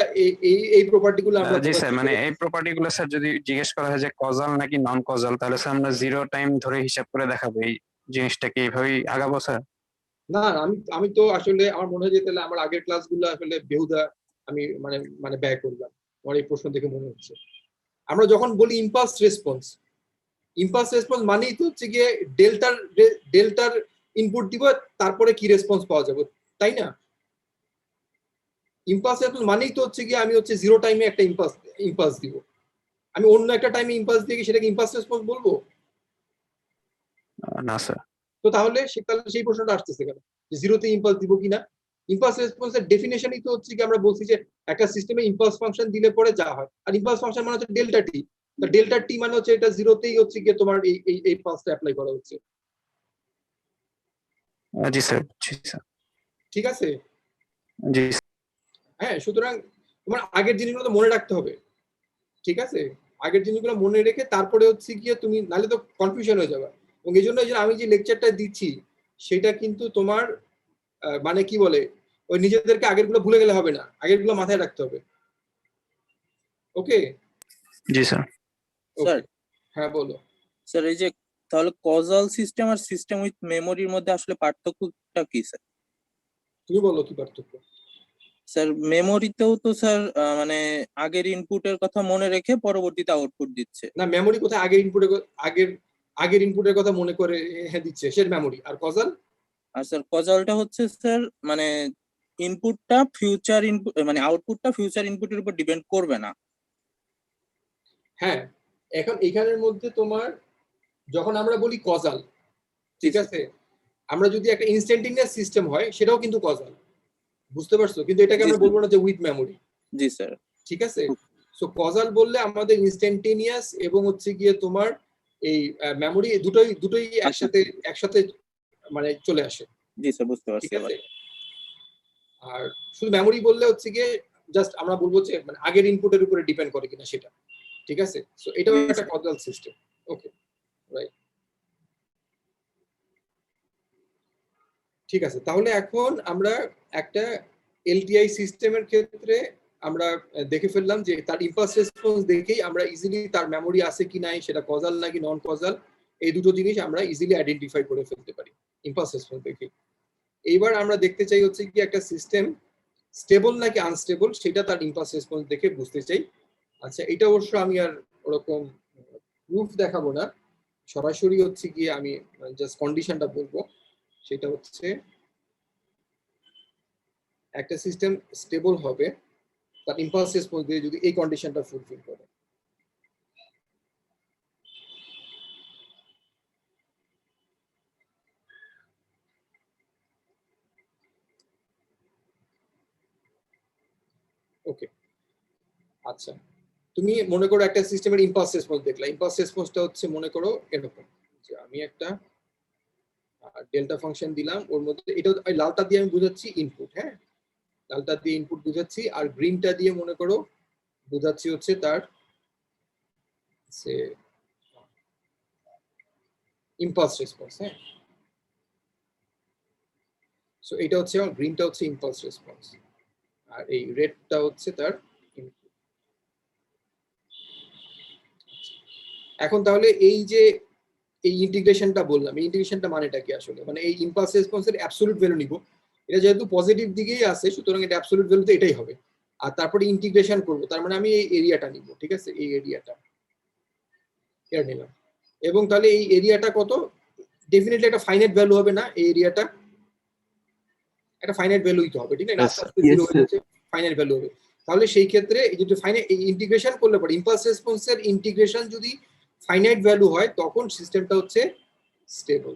এই প্রপার্টি গুলো আমরা জি স্যার, মানে এই প্রপার্টি গুলো স্যার যদি জিজ্ঞেস করা হয় যে কজাল নাকি নন কজাল, তাহলে স্যার আমরা জিরো টাইম ধরে হিসাব করে দেখাবো, এই জিনিসটাকে এইভাবেই আগাবো স্যার? না, আমি আমি তো আসলে আমার মনে হয় যে তাহলে আমার আগের ক্লাসগুলো আসলে বেহুদা আমি মানে মানে ব্যয় করলাম, আমার এই প্রশ্ন দেখে মনে হচ্ছে। আমরা যখন বলি ইম্পালস রেসপন্স মানেই তো হচ্ছে গিয়ে ডেল্টার ইনপুট দিব, তারপরে কি রেসপন্স পাওয়া যাবে, তাই না? ইম্পালস রেসপন্স মানেই তো হচ্ছে গিয়ে আমি হচ্ছে জিরো টাইমে একটা ইম্পালস দিব, আমি অন্য একটা টাইমে ইম্পালস দিয়ে সেটাকে ইম্পালস রেসপন্স বলবো? না স্যার। তো তাহলে সেই প্রশ্নটা আসতেছে কেন যে জিরোতে ইম্পালস দিব কিনা? ইম্পালস রেসপন্সের ডেফিনেশনই তো হচ্ছে কি আমরা বলছি যে একটা সিস্টেমে ইম্পালস ফাংশন দিলে পরে যা হয়, আর ইম্পালস ফাংশন মানে হচ্ছে ডেল্টা টি, ডেল্টা টি মানে হচ্ছে এটা জিরোতেই হচ্ছে গিয়ে তোমার এই পালসটা অ্যাপ্লাই করা হচ্ছে। জি স্যার, জি স্যার। ঠিক আছে? জি। হ্যাঁ, সুতরাং তোমার আগের জিনিসগুলো তো মনে রাখতে হবে, ঠিক আছে? আগের জিনিসগুলো মনে রেখে তারপরে হচ্ছে গিয়ে তুমি, নাহলে তো কনফিউশন হয়ে যাবে। এবং এই জন্য আমি যে লেকচারটা দিচ্ছি সেটা কিন্তু তোমার মানে কি বলে, ওই নিজেদেরকে আগের গুলো ভুলে গেলে হবে না, আগের গুলো মাথায় রাখতে হবে। ওকে? জি স্যার। ওকে, হ্যাঁ বলো। স্যার এই যে তাহলে কজাল সিস্টেম আর সিস্টেম উইথ মেমোরির মধ্যে আসলে পার্থক্যটা কি স্যার? তুমি বলো কি পার্থক্য? স্যার মেমোরিতেও তো স্যার মানে আগের ইনপুটের কথা মনে রেখে পরবর্তীতে আউটপুট দিচ্ছে। না, মেমোরি কোথায় আগের ইনপুটের কথা মনে করে হ্যাঁ দিচ্ছে, সে মেমোরি। আর কজাল? আর স্যার কজালটা হচ্ছে স্যার মানে ইনপুটটা ফিউচার ইনপুট মানে আউটপুটটা ফিউচার ইনপুটের উপর ডিপেন্ড করবে না। হ্যাঁ, এখন এখানের মধ্যে তোমার যখন আমরা বলি কজাল, ঠিক আছে, আমরা যদি একটা ইনস্ট্যান্টেনিয়াস সিস্টেম হয় সেটাও কিন্তু কজাল, বুঝতে পারছো? কিন্তু এটাকে আমরা বলবো না যে উইথ মেমোরি। G sir. ঠিক আছে? সো কজাল বললে আমাদের ইনস্ট্যান্টেনিয়াস এবং হচ্ছে গিয়ে তোমার এই মেমোরি দুটোই একসাথে মানে চলে আসে। জি স্যার, বুঝতে পারছি ঠিক এবার। আছে? আর শুধু মেমোরি বললে হচ্ছে গিয়ে জাস্ট আমরা বলবো যে মানে আগের ইনপুটের উপরে ডিপেন্ড করে কিনা সেটা। ঠিক আছে? সো এটাও একটা কজাল সিস্টেম। ওকে, রাইট। ঠিক আছে, তাহলে এখন আমরা একটা এলটিআই সিস্টেমের ক্ষেত্রে আমরা দেখে ফেললাম যে তার ইম্পালস রেসপন্স দেখেই আমরা ইজিলি তার মেমোরি আছে কি নাই, সেটা কজাল নাকি নন কজাল, এই দুটো জিনিস আমরা ইজিলি আইডেন্টিফাই করে ফেলতে পারি ইম্পালস রেসপন্স দেখে। এইবার আমরা দেখতে চাই হচ্ছে কি একটা সিস্টেম স্টেবল নাকি আনস্টেবল, সেটা তার ইম্পালস রেসপন্স দেখে বুঝতে চাই। আচ্ছা, এটা অবশ্য আমি আর ওরকম প্রুফ দেখাবো না, সরাসরি হচ্ছে গিয়ে আমি জাস্ট কন্ডিশনটা বলবো। সেটা হচ্ছে একটা সিস্টেম স্টেবল হবে তার ইম্পালস রেসপন্স দিয়ে যদি এই কন্ডিশনটা ফুলফিল করে। ওকে, আচ্ছা তুমি মনে করো একটা সিস্টেমের ইম্পালস রেসপন্স দেখলা। ইম্পালস রেসপন্সটা হচ্ছে মনে করো এরকম যে আমি একটা ডেল্টা ফাংশন দিলাম, ওর মধ্যে এটা ওই লালটা দিয়ে আমি বুঝাচ্ছি ইনপুট, হ্যাঁ লালটা দিয়ে ইনপুট বুঝাচ্ছি, আর গ্রিনটা দিয়ে মনে করো বুঝাচ্ছি হচ্ছে তার ইম্পালস রেসপন্স। হ্যাঁ, সো এটা হচ্ছে গ্রিনটা হচ্ছে ইম্পালস রেসপন্স, আর এই রেডটা হচ্ছে তার ইনপুট। এখন তাহলে এই যে এই ইন্টিগ্রেশনটা বললাম, এই ইন্টিগ্রেশনটা মানেটা কি আসলে? মানে এই ইম্পালস রেসপন্সের অ্যাবসলিউট ভ্যালু নিব, এটা যেহেতু পজিটিভ দিকেই আছে সুতরাং এটা অ্যাবসলিউট ভ্যালুতে এটাই হবে, আর তারপরে ইন্টিগ্রেশন করব, তার মানে আমি এই এরিয়াটা নিব, ঠিক আছে এই এরিয়াটা এটা নিলাম। এবং তাহলে এই এরিয়াটা কত? ডেফিনেটলি একটা ফাইনাইট ভ্যালু হবে না, এই এরিয়াটা একটা ফাইনাইট ভ্যালুই তো হবে, ঠিক না? আস্তে আস্তে জিরো হয়ে যাচ্ছে, ফাইনাইট ভ্যালু হবে। তাহলে সেই ক্ষেত্রে এই যে ফাইনাইট ইন্টিগ্রেশন করলে পরে ইম্পালস রেসপন্সের ইন্টিগ্রেশন যদি ফাইনাইট ভ্যালু হয় তখন সিস্টেমটা হচ্ছে স্টেবল,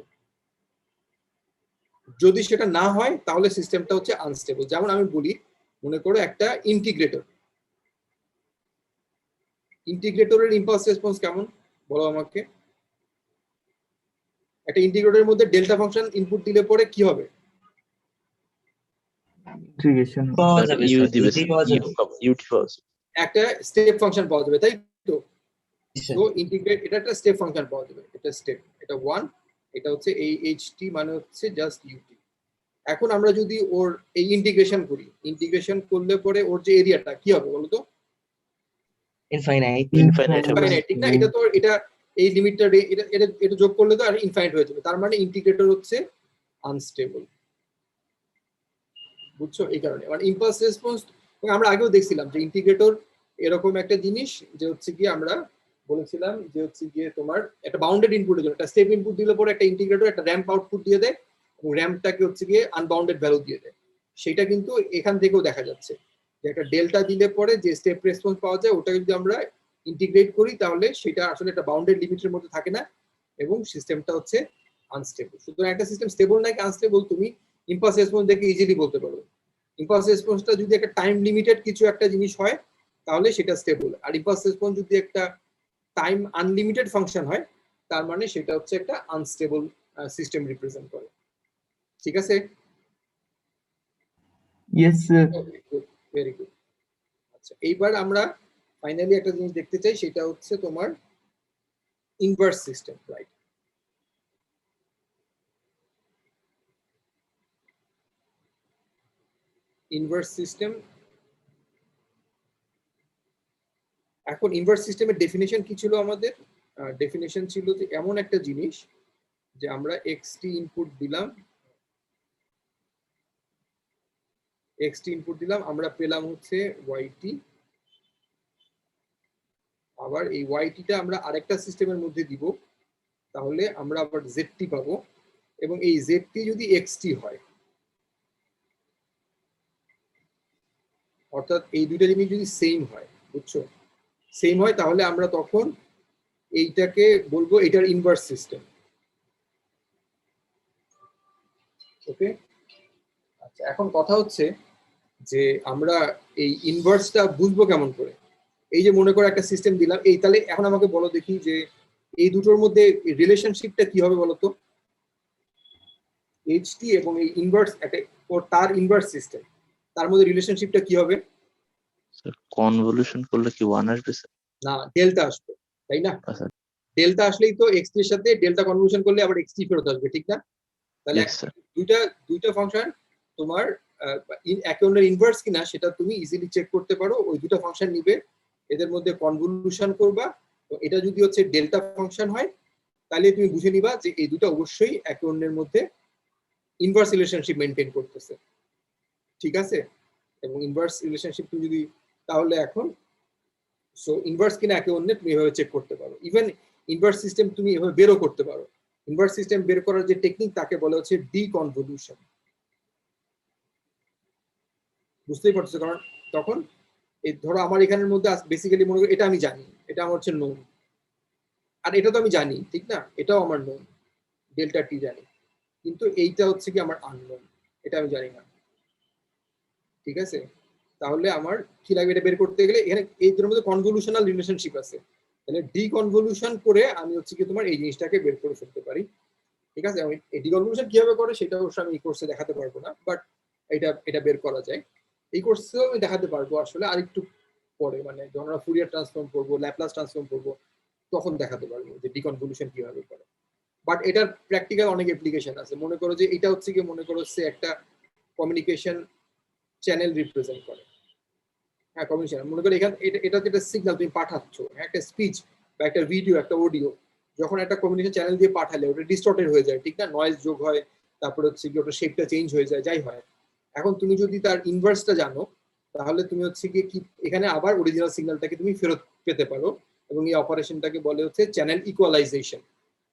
যদি সেটা না হয় তাহলে সিস্টেমটা হচ্ছে আনস্টেবল। যেমন আমি বলি, মনে করো একটা ইন্টিগ্রেটর, ইন্টিগ্রেটরের ইম্পালস রেসপন্স কেমন বলো আমাকে? একটা ইন্টিগ্রেটরের মধ্যে ডেল্টা ফাংশন ইনপুট দিলে পরে কি হবে? ইন্টিগ্রেশন পাওয়া Sir, যাবে U স্যার, দিবে ইউটি পাওয়া যাবে। U পাওয়া যাবে। একটা স্টেপ ফাংশন পাওয়া যাবে, তাই তো? স্যার। তো ইন্টিগ্রেট এটা একটা স্টেপ ফাংশন পাওয়া যাবে, এটা স্টেপ, এটা 1, এটা হচ্ছে এই ht মানে হচ্ছে জাস্ট ut। এখন আমরা যদি ওর এই ইন্টিগ্রেশন করি, ইন্টিগ্রেশন করলে পরে ওর যে এরিয়াটা কি হবে বলো তো? ইনফাইনাইট। Infinite হবে। ইনফাইনাইট, ঠিক না? এটা তো এটা এই লিমিটটা এটা এটা এটা যোগ করলে তো আর ইনফাইনাইট হয়ে যাবে, তার মানে ইন্টিগ্রেটর হচ্ছে আনস্টেবল, বুঝছো? এই কারণে মানে ইম্পালস রেসপন্স আমরা আগেও দেখছিলাম যে ইন্টিগ্রেটর এরকম একটা জিনিস যে হচ্ছে কি আমরা বলেছিলাম যে হচ্ছে গিয়ে তোমার একটা বাউন্ডেড ইনপুটের জন্য একটা স্টেপ ইনপুট দিলে পরে একটা ইন্টিগ্রেটর একটা র্যাম্প আউটপুট দিয়ে দেয় এবং র্যাম্পটাকে হচ্ছে গিয়ে আনবাউন্ডেড ভ্যালু দিয়ে দেয়। সেটা কিন্তু এখান থেকেও দেখা যাচ্ছে যে একটা ডেল্টা দিলে পরে যে স্টেপ রেসপন্স পাওয়া যায় ওটাকে যদি আমরা ইন্টিগ্রেট করি তাহলে সেটা আসলে একটা বাউন্ডেড লিমিটের মধ্যে থাকে না এবং সিস্টেমটা হচ্ছে আনস্টেবল। সুতরাং একটা সিস্টেম স্টেবল নাকি আনস্টেবল তুমি ইম্পালস রেসপন্স দেখে ইজিলি বলতে পারবে। ইম্পালস রেসপন্সটা যদি একটা টাইম লিমিটেড কিছু একটা জিনিস হয় তাহলে সেটা স্টেবল, আর ইম্পালস রেসপন্স যদি একটা টাইম আনলিমিটেড ফাংশন হয় তার মানে সেটা হচ্ছে একটা আনস্টেবল সিস্টেম রিপ্রেজেন্ট করে। ঠিক আছে? Yes sir. Very good. আচ্ছা, এইবার আমরা ফাইনালি একটা জিনিস দেখতে চাই, সেটা হচ্ছে তোমার inverse system, right? Inverse system, এখন ইনভার্স সিস্টেমের ডেফিনেশন কি ছিল আমাদের? ডেফিনেশন ছিল যে এমন একটা জিনিস যে আমরা xt ইনপুট দিলাম, আমরা পেলাম হচ্ছে yt, আবার এই yt টা আমরা আরেকটা সিস্টেমের মধ্যে দিব তাহলে আমরা আবার zt পাবো, এবং এই zt যদি xt হয় অর্থাৎ এই দুইটা জিনিস যদি সেম হয়, বুঝছো, সেম হয় তাহলে আমরা তখন এইটাকে বলবো এটার ইনভার্স সিস্টেম। ওকে, আচ্ছা এখন কথা হচ্ছে যে আমরা এই ইনভার্সটা বুঝবো কেমন করে? এই যে মনে করে একটা সিস্টেম দিলাম, এই তাহলে এখন আমাকে বলো দেখি যে এই দুটোর মধ্যে রিলেশনশিপটা কি হবে বলো তো? ht এবং এই ইনভার্স একটা তার ইনভার্স সিস্টেম, তার মধ্যে রিলেশনশিপটা কি হবে? স্যার কনভলিউশন করলে কি 1 আসবে স্যার? না, ডেল্টা আসবে, তাই না? আচ্ছা। ডেল্টা আসলেই তো xt এর সাথে ডেল্টা কনভলিউশন করলে আবার xt ফেরত আসবে, ঠিক না? তাহলে Yes, sir. দুইটা ফাংশন তোমার একে অন্যের ইনভার্স কিনা সেটা তুমি ইজিলি চেক করতে পারো। ওই দুটো ফাংশন নিবে, এদের মধ্যে কনভলিউশন করবা, এটা যদি হচ্ছে ডেল্টা ফাংশন হয় তাহলে তুমি বুঝে নিবা যে এই দুটো অবশ্যই একে অন্যের মধ্যে ইনভার্স রিলেশনশিপ মেনটেন করতেছে, ঠিক আছে? এবং ইনভার্স রিলেশনশিপ তুমি যদি তাহলে এখন সো ইনভার্স কিনা একে অন্যের তুমি এভাবে চেক করতে পারো। ইভেন ইনভার্স সিস্টেম তুমি এভাবে বেরও করতে পারো। ইনভার্স সিস্টেম বের করার যে টেকনিক তাকে বলা হচ্ছে ডিকনভলিউশন। বুঝতেই পারছো? কারণ তখন এই ধরো আমার এখানের মধ্যে বেসিক্যালি মনে করি এটা আমি জানি, এটা আমার হচ্ছে নোন, আর এটা তো আমি জানি, ঠিক না? এটাও আমার নোন, ডেল্টা টি জানি, কিন্তু এইটা হচ্ছে কি আমার আননোন, এটা আমি জানি না, ঠিক আছে? তাহলে আমার কি লাগবে এটা বের করতে গেলে এখানে এই দুটোর মধ্যে কনভলিউশনাল রিলেশনশিপ আছে, তাহলে ডিকনভলিউশন করে আমি হচ্ছে কি তোমার এই জিনিসটাকে বের করে ফেলতে পারি। ঠিক আছে, আমি এই ডিকনভলিউশন কিভাবে করে সেটা অবশ্য আমি এই কোর্সে দেখাতে পারবো না, বাট এটা বের করা যায়। এই কোর্সেও আমি দেখাতে পারবো আসলে আরেকটু পরে, মানে যখন আমরা ফুরিয়ার ট্রান্সফর্ম করবো, ল্যাপ্লাস ট্রান্সফর্ম করবো, তখন দেখাতে পারবো যে ডিকনভলিউশন কিভাবে করে। বাট এটার প্র্যাকটিক্যাল অনেক অ্যাপ্লিকেশন আছে। মনে করো যে এটা হচ্ছে কি, মনে করো সে একটা কমিউনিকেশন চ্যানেল রিপ্রেজেন্ট করে। হ্যাঁ, কমিউনিকেশন মনে করো এখানে এটা যেটা সিগন্যাল তুমি পাঠাচ্ছ, একটা স্পিচ বা একটা ভিডিও, একটা অডিও, যখন একটা কমিউনিকেশন চ্যানেল দিয়ে পাঠালে ওটা ডিস্টর্টেড হয়ে যায়, ঠিক না, নয়েজ যোগ হয়, তারপরে হচ্ছে কি ওটা শেপটা চেঞ্জ হয়ে যায়, যাই হয়। এখন তুমি যদি তার ইনভার্সটা জানো, তাহলে তুমি হচ্ছে কি এখানে আবার অরিজিনাল সিগন্যালটাকে তুমি ফেরত পেতে পারো, এবং এই অপারেশনটাকে বলে হচ্ছে চ্যানেল ইকুয়ালাইজেশন।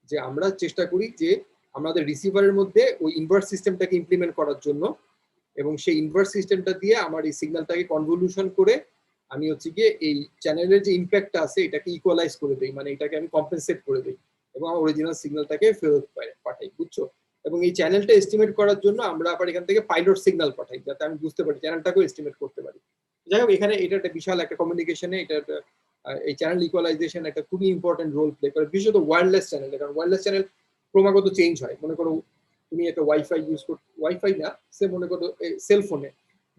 যে আমরা চেষ্টা করি যে আমাদের রিসিভারের মধ্যে ওই ইনভার্স সিস্টেমটাকে ইমপ্লিমেন্ট করার জন্য, এবং সেই ইনভার্স সিস্টেমটা দিয়ে আমার এই সিগন্যালটাকে কনভলিউশন করে আমি হচ্ছে গিয়ে এই চ্যানেলের যে ইম্প্যাক্টটা আছে এটাকে ইকুয়ালাইজ করে দিই, মানে এটাকে আমি কম্পেনসেট করে দিই এবং আমার অরিজিনাল সিগন্যালটাকে ফেরত পাঠাই, বুঝছো? এবং এই চ্যানেলটা এস্টিমেট করার জন্য আমরা আবার এখান থেকে পাইলট সিগন্যাল পাঠাই, যাতে আমি বুঝতে পারি চ্যানেলটাকেও এস্টিমেট করতে পারি। যাই হোক, এখানে এটা একটা বিশাল একটা কমিউনিকেশনে এটা এই চ্যানেল ইকুয়ালাইজেশন একটা খুবই ইম্পর্টেন্ট রোল প্লে করে, বিশেষত ওয়্যারলেস চ্যানেল। কারণ ওয়্যারলেস চ্যানেল ক্রমাগত চেঞ্জ হয়। মনে করো তুমি একটা ওয়াইফাই ইউজ কর, ওয়াইফাই না, সে মনে করো সেলফোনে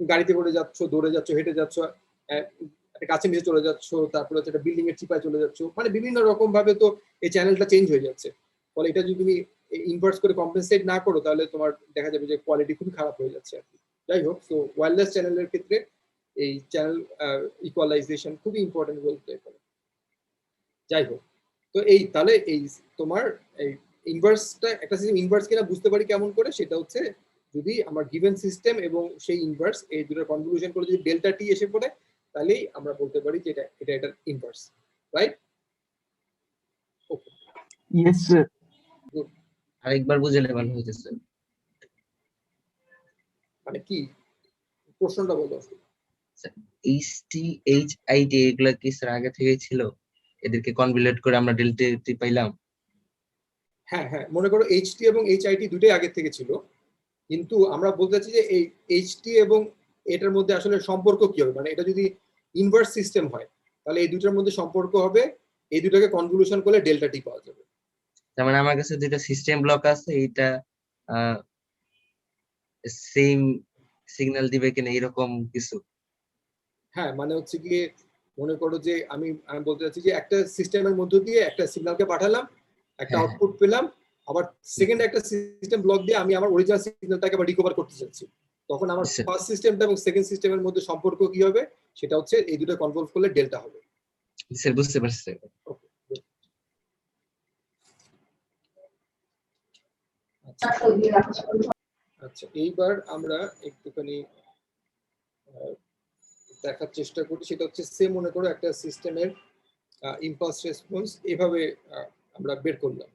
গাড়িতে করে যাচ্ছ, দৌড়ে যাচ্ছ, হেঁটে যাচ্ছ, একটা কাছে নিচে চলে যাচ্ছ, তারপরে হচ্ছে একটা বিল্ডিং এর চিপায় চলে যাচ্ছ, মানে বিভিন্ন রকম ভাবে তো এই চ্যানেলটা চেঞ্জ হয়ে যাচ্ছে। ফলে এটা যদি তুমি ইনভার্স করে কম্পেনসেট না করো, তাহলে তোমার দেখা যাবে যে কোয়ালিটি খুবই খারাপ হয়ে যাচ্ছে আর কি। যাই হোক, তো ওয়্যারলেস চ্যানেলের ক্ষেত্রে এই চ্যানেল ইকুয়ালাইজেশন খুবই ইম্পর্টেন্ট রোল প্লে করে। যাই হোক, তো এই তাহলে এই তোমার এই ইনভার্সটা একটা সিস্টেম ইনভার্স কিনা বুঝতে পারি কেমন করে, সেটা হচ্ছে যদি আমার গিভেন সিস্টেম এবং সেই ইনভার্স এই দুটোর কনভলিউশন করে যদি ডেল্টা টি এসে পড়ে, তাহলেই আমরা বলতে পারি যে এটার ইনভার্স, রাইট? ওকে, Yes, sir. আরেকবার বুঝালে ভালো হইতেছে। মানে কি প্রশ্নটা বলো? HT, HIT এগুলা কি স্যার আগে থেকেই ছিল? এদেরকে কনভলিউট করে আমরা ডেল্টা টি পাইলাম। হ্যাঁ হ্যাঁ, মনে করো এইচটি এবং এইচআইটি দুটোই আগে থেকে ছিল, কিন্তু আমরা বলতে চাচ্ছি যে এই এইচটি এবং এটার মধ্যে আসলে সম্পর্ক কি হবে, মানে এটা যদি ইনভার্স সিস্টেম হয় তাহলে এই দুটোর মধ্যে সম্পর্ক হবে, এই দুটোকে কনভলিউশন করলে ডেল্টা টি পাওয়া যাবে। তার মানে আমার কাছে দুইটা সিস্টেম ব্লক আছে, এইটা সেম সিগন্যাল দিবে কিনা এরকম কিছু। হ্যাঁ, মানে হচ্ছে গিয়ে মনে করো যে আমি বলতে চাচ্ছি যে একটা সিস্টেমের মধ্য দিয়ে একটা সিগন্যালকে পাঠালাম, একটা হ্যাঁ, আউটপুট পেলাম, আবার সেকেন্ড একটা সিস্টেম ব্লক দিয়ে আমি আমার অরিজিনাল সিগন্যালটাকে আবার রিকভার করতে চাচ্ছি, তখন আমার আচ্ছা। ফার্স্ট সিস্টেমটা এবং সেকেন্ড সিস্টেমের মধ্যে সম্পর্ক কি হবে, সেটা হচ্ছে এই দুটো কনভলভ করলে ডেল্টা হবে। স্যার বুঝতে পারছি। আচ্ছা, এইবার আমরা একটুখানি দেখার চেষ্টা করি, সেটা হচ্ছে সে মনে করো একটা সিস্টেমের ইম্পালস রেসপন্স এভাবে আমরা বের করলাম।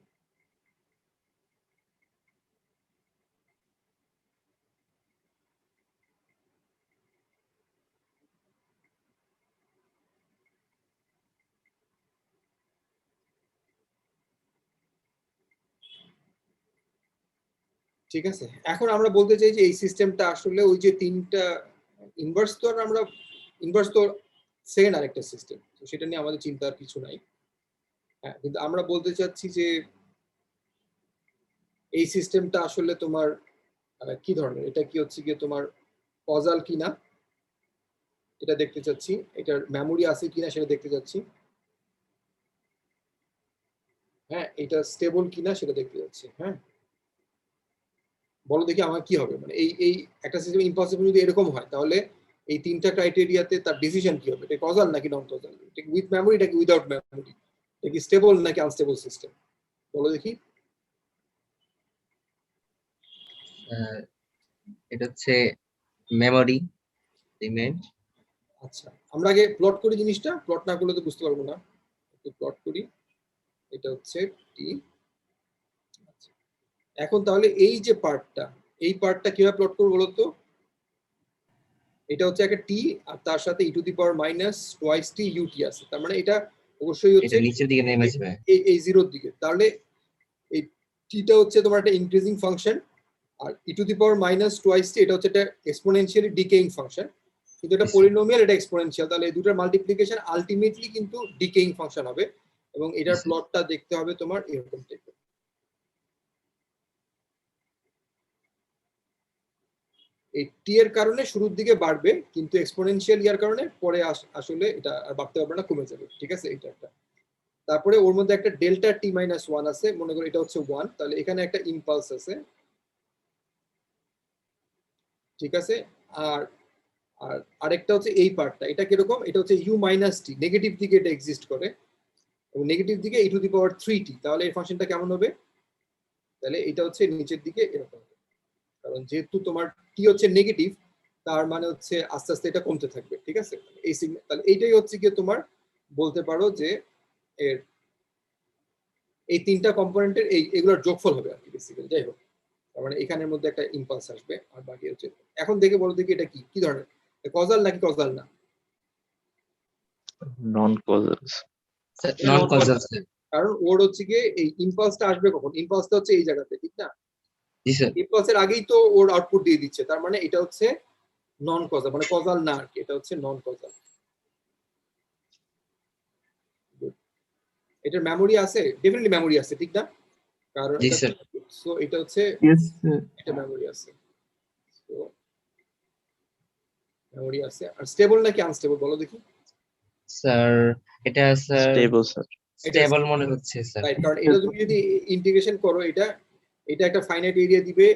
ঠিক আছে, এখন আমরা বলতে চাই যে এই সিস্টেমটা আসলে ওই যে তিনটা ইনভার্স, তো আমরা ইনভার্স তো সেকেন্ড আরেকটা সিস্টেম, তো সেটা নিয়ে আমাদের চিন্তার কিছু নাই। হ্যাঁ, কিন্তু আমরা বলতে চাচ্ছি যে এই সিস্টেমটা আসলে তোমার কি ধরনের, এটা কি হচ্ছে গিয়ে তোমার কজাল কিনা এটা দেখতে চাচ্ছি, এটার মেমোরি আছে কিনা সেটা দেখতে চাচ্ছি, হ্যাঁ, এটা স্টেবল কিনা সেটা দেখতে যাচ্ছি। হ্যাঁ, বলো দেখি আমার কি হবে, মানে এই একটা সিস্টেম ইম্পসিবল যদি এরকম হয়, তাহলে এই তিনটা ক্রাইটেরিয়াতে তার ডিসিশন কি হবে, এটা কজাল নাকি নন কজাল, এটা উইথ মেমোরি নাকি উইদাউট মেমোরি, এটা কি স্টেবল নাকি আনস্টেবল সিস্টেম, বলো দেখি। এটা হচ্ছে মেমোরি এলিমেন্ট। আচ্ছা, আমরা আগে প্লট করি জিনিসটা, প্লট না করলে তো বুঝতে পারবো না, একটু প্লট করি। এটা হচ্ছে টি। এখন তাহলে এই যে পার্টটা, এই পার্টটা কিভাবে প্লট করবো বলতো? এটা হচ্ছে একটা টি আর তার সাথে e to the power minus twice T u t আছে, তার মানে এটা অবশ্যই হচ্ছে এটা নিচের দিকে নেমে যাবে। এই জিরোর দিকে। তাহলে এই টিটা হচ্ছে তোমার একটা ইনক্রিজিং ফাংশন, আর e to the power minus twice T এটা হচ্ছে একটা এক্সপোনেনশিয়ালি ডিকেইং ফাংশন। কিন্তু এটা Yes, sir. পলিনোমিয়াল, এটা এক্সপোনেনশিয়াল, তাহলে এই দুটোর মাল্টিপ্লিকেশন আলটিমেটলি কিন্তু ডিকেইং ফাংশন হবে এবং এটার Yes, sir. প্লটটা দেখতে হবে তোমার এরকম টাইপের। এই টি এর কারণে শুরুর দিকে বাড়বে, কিন্তু এক্সপোনেনশিয়াল ইয়ার কারণে পরে আসলে এটা আর বাড়তে পারবে না, কমে যাবে। ঠিক আছে, এটা একটা। তারপরে ওর মধ্যে একটা ডেল্টা টি মাইনাস ওয়ান আছে, মনে করো এটা হচ্ছে ওয়ান, তাহলে এখানে একটা ইম্পালস আছে। ঠিক আছে, আর আর আরেকটা হচ্ছে এই পার্টটা, এটা কিরকম, এটা হচ্ছে ইউ মাইনাস টি, নেগেটিভ দিকে এটা এক্সিস্ট করে এবং নেগেটিভ দিকে e two the power 3t, তাহলে এই ফাংশনটা কেমন হবে, তাহলে এটা হচ্ছে নিচের দিকে এরকম হবে, কারণ যেহেতু তোমার টি হচ্ছে নেগেটিভ, তার মানে হচ্ছে আস্তে আস্তে এটা কমতে থাকবে। ঠিক আছে, এই সিগন্যাল, তাহলে এইটাই হচ্ছে কি তোমার বলতে পারো যে এর এই তিনটা কম্পোনেন্টের এগুলোর যোগফল হবে আর কি বেসিক্যালি। যাই হোক, তার মানে এখানের মধ্যে একটা ইম্পালস আসবে, আর বাকি হচ্ছে, এখন দেখে বলো দেখি এটা কি ধরনের, কজাল নাকি কজাল না? নন কজাল। Sir, non-causal, sir. কারণ ওর হচ্ছে গিয়ে এই ইম্পালসটা আসবে কখন, ইম্পালসটা হচ্ছে এই জায়গাতে, ঠিক না? জি স্যার। ইম্পালসের আগেই তো ওর আউটপুট দিয়ে দিচ্ছে, তার মানে এটা হচ্ছে নন কজাল, মানে কজাল না আর কি, এটা হচ্ছে নন কজাল। এটার মেমোরি আছে, ডেফিনেটলি মেমোরি আছে, ঠিক না? কারণ জি এটা স্যার। সো এটা হচ্ছে Yes, sir. এটা মেমোরি আছে, সো মেমোরি আছে। আর স্টেবল নাকি আনস্টেবল বলো দেখি? স্যার এটা স্যার স্টেবল স্যার। স্টেবল মনে হচ্ছে স্যার। রাইট, কারণ এটা তুমি যদি ইন্টিগ্রেশন করো, এটা একটা ফাইনাইট এরিয়া দিবে,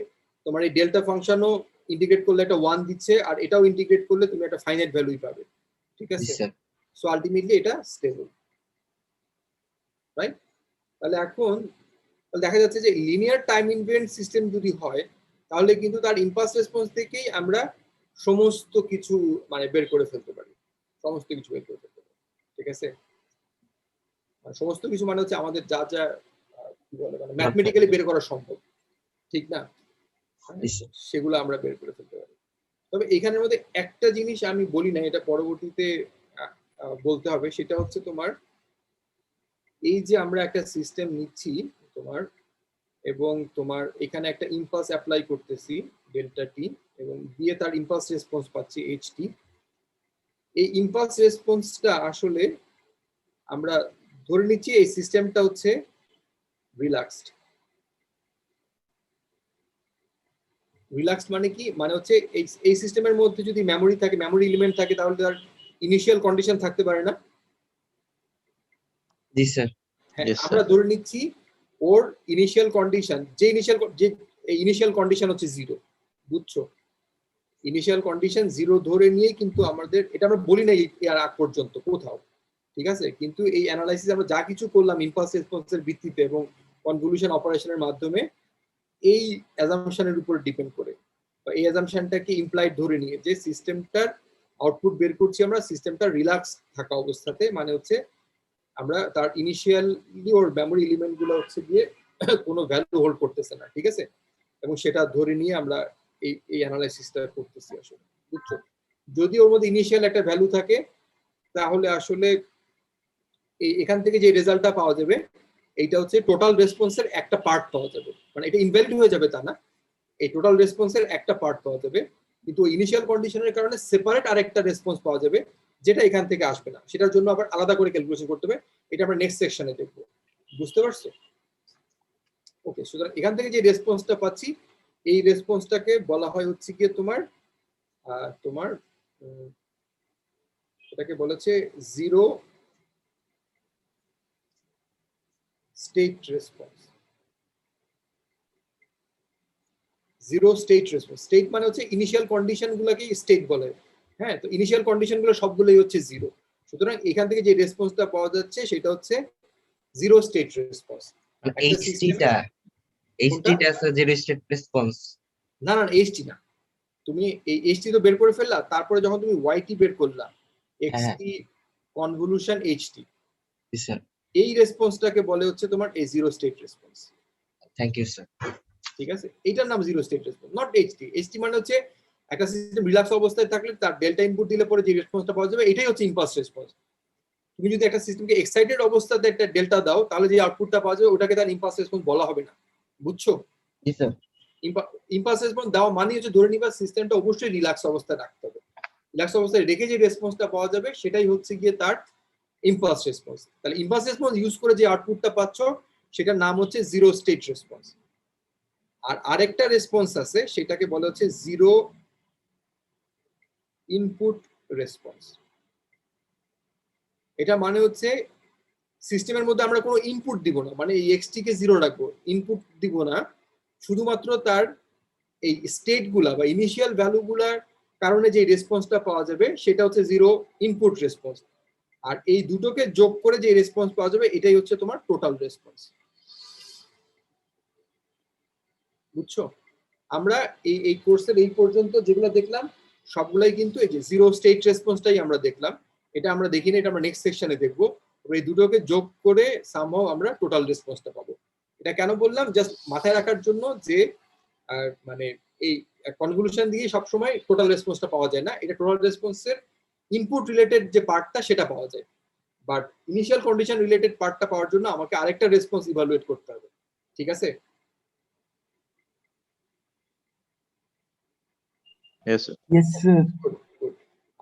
তোমার এই ডেল্টা ফাংশনও ইন্টিগ্রেট করলে একটা 1 দিচ্ছে, আর এটাও ইন্টিগ্রেট করলে তুমি একটা ফাইনাইট ভ্যালুই পাবে। ঠিক জি আছে, স্যার। সো আলটিমেটলি এটা স্টেবল, রাইট? তাহলে এখন দেখা যাচ্ছে যে লিনিয়ার টাইম ইনভেরিয়েন্ট সিস্টেম যদি হয়, তাহলে কিন্তু তার ইম্পালস রেসপন্স থেকেই আমরা সমস্ত কিছু মানে বের করে ফেলতে পারি, সমস্ত কিছু বের করে ফেলতে পারি। ঠিক আছে, সমস্ত কিছু মানে হচ্ছে আমাদের যা যা কি বলে মানে ম্যাথমেটিক্যালি বের করা সম্ভব, ঠিক না? জি স্যার। সেগুলো আমরা বের করে ফেলতে পারি। তবে এখানের মধ্যে একটা জিনিস আমি বলি না, এটা পরবর্তীতে বলতে হবে, সেটা হচ্ছে তোমার এই যে আমরা একটা সিস্টেম নিচ্ছি তোমার, এবং তোমার এখানে একটা ইম্পালস অ্যাপ্লাই করতেছি ডেল্টা টি, এবং দিয়ে তার ইম্পালস রেসপন্স পাচ্ছি এইচ টি। এই ইম্পালস রেসপন্সটা আসলে আমরা ধরে নিচ্ছি এই সিস্টেমটা হচ্ছে রিল্যাক্সড। রিল্যাক্সড মানে কি, মানে হচ্ছে এই সিস্টেমের মধ্যে যদি মেমোরি থাকে, মেমোরি এলিমেন্ট থাকে, তাহলে তার ইনিশিয়াল কন্ডিশন থাকতে পারে না? জি স্যার। হ্যাঁ, Yes, sir. আমরা ধরে নিচ্ছি ওর ইনিশিয়াল কন্ডিশন, যে ইনিশিয়াল কন্ডিশন হচ্ছে 0, বুঝছো? ইনিশিয়াল কন্ডিশন 0 ধরে নিয়ে কিন্তু আমাদের, এটা আমরা বলি না এর আগ পর্যন্ত কোথাও, ঠিক আছে? কিন্তু এই অ্যানালাইসিস আমরা যা কিছু করলাম ইম্পালস রেসপন্সের ভিত্তিতে এবং কনভলিউশন অপারেশনের মাধ্যমে, এই অ্যাজাম্পশনের উপর ডিপেন্ড করে, বা এই অ্যাজাম্পশনটাকে ইমপ্লাইড ধরে নিয়ে যে সিস্টেমটার আউটপুট বের করছি আমরা, সিস্টেমটা রিল্যাক্স থাকা অবস্থাতে, মানে হচ্ছে আমরা তার ইনিশিয়ালি ওর মেমোরি এলিমেন্ট গুলো হচ্ছে গিয়ে কোনো ভ্যালু হোল্ড করতেছে না, ঠিক আছে? এবং সেটা ধরে নিয়ে আমরা এই অ্যানালাইসিসটা করতেছি আসলে, বুঝছো? যদি ওর মধ্যে ইনিশিয়াল একটা ভ্যালু থাকে, তাহলে আসলে এখান থেকে যে রেজাল্টটা পাওয়া যাবে, এইটা হচ্ছে টোটাল রেসপন্সের একটা পার্ট পাওয়া যাবে, মানে এটা ইনভ্যালিড হয়ে যাবে তা না, এই টোটাল রেসপন্সের একটা পার্ট পাওয়া যাবে, কিন্তু ইনিশিয়াল কন্ডিশনের কারণে সেপারেট আরেকটা রেসপন্স পাওয়া যাবে, যেটা এখান থেকে আসবে না, সেটার জন্য আবার আলাদা করে ক্যালকুলেশন করতে হবে। এটা আমরা নেক্সট সেকশনে দেখবো, বুঝতে পারছো? ওকে, সুতরাং এখান থেকে যে রেসপন্সটা পাচ্ছি, এই রেসপন্সটাকে বলা হয় হচ্ছে গিয়ে তোমার তোমার এটাকে বলেছে zero state response. Zero state response, state মানে হচ্ছে ইনিশিয়াল কন্ডিশন গুলোকে স্টেট বলে। হ্যাঁ, তো ইনিশিয়াল কন্ডিশন গুলো সবগুলোই হচ্ছে 0, সুতরাং এখান থেকে যে রেসপন্সটা পাওয়া যাচ্ছে সেটা হচ্ছে জিরো স্টেট রেসপন্স। এইচটিটা স্যার জিরো স্টেট রেসপন্স। না না, এইচটি না, তুমি এই এইচটি তো বের করে ফেললা, তারপরে যখন তুমি ওয়াইটি বের করলা, এক্সটি কনভলিউশন এইচটি, জি স্যার। এই রেসপন্সটাকে বলে হচ্ছে তোমার এই zero state response. Thank you sir. ঠিক আছে, এইটার নাম zero state response, not h t. H t মানে হচ্ছে একটা সিস্টেম রিল্যাক্স অবস্থায় থাকলে তার ডেল্টা ইনপুট দিলে পরে যে রেসপন্সটা পাওয়া যাবে, এটাই হচ্ছে ইম্পালস রেসপন্স। তুমি যদি একটা সিস্টেমকে এক্সাইটেড অবস্থাতে একটা ডেল্টা দাও, তাহলে যে আউটপুটটা পাওয়া যাবে ওটাকে তার ইম্পালস রেসপন্স বলা হবে না, বুঝছো? জি স্যার। ইম্পালস রেসপন্স দেওয়া মানে হচ্ছে ধরে নিবা সিস্টেমটা অবশ্যই রিল্যাক্স অবস্থায় রাখতে হবে, রিল্যাক্স অবস্থায় রেখে যে রেসপন্সটা পাওয়া যাবে সেটাই হচ্ছে গিয়ে তার ইম্পালস রেসপন্স। তাহলে ইম্পালস রেসপন্স ইউজ করে যে আউটপুটটা পাচ্ছ সেটার নাম হচ্ছে জিরো স্টেট রেসপন্স। আর আরেকটা রেসপন্স আছে সেটাকে বলা হচ্ছে জিরো ইনপুট রেসপন্স। এটা মানে হচ্ছে সিস্টেমের মধ্যে আমরা কোনো ইনপুট দিব না, মানে এই এক্সটি কে জিরো রাখবো, ইনপুট দিব না, শুধুমাত্র তার এই স্টেট গুলা বা ইনিশিয়াল ভ্যালু গুলার কারণে যে রেসপন্সটা পাওয়া যাবে সেটা হচ্ছে জিরো ইনপুট রেসপন্স। আর এই দুটোকে যোগ করে যে রেসপন্স পাওয়া যাবে এটাই হচ্ছে তোমার টোটাল রেসপন্স। বুঝছো? আমরা এই কোর্সের এই পর্যন্ত যেগুলো দেখলাম সবগুলাই কিন্তু এই যে জিরো স্টেট রেসপন্সটাই আমরা দেখলাম। এটা আমরা দেখিনি, এটা আমরা নেক্সট সেকশনে দেখবো। এই দুটোকে যোগ করে সামহাও আমরা টোটাল রেসপন্সটা পাবো। এটা কেন বললাম, জাস্ট মাথায় রাখার জন্য যে মানে এই কনভলিউশন দিয়ে সবসময় টোটাল রেসপন্সটা পাওয়া যায় না, এটা টোটাল রেসপন্সের ইনপুট রিলেটেড যে পার্টটা সেটা পাওয়া যায়, বাট ইনিশিয়াল কন্ডিশন রিলেটেড পার্টটা পাওয়ার জন্য আমাকে আরেকটা রেসপন্স ইভালুয়েট করতে হবে। ঠিক আছে? Yes, sir. Yes, sir. Good, good.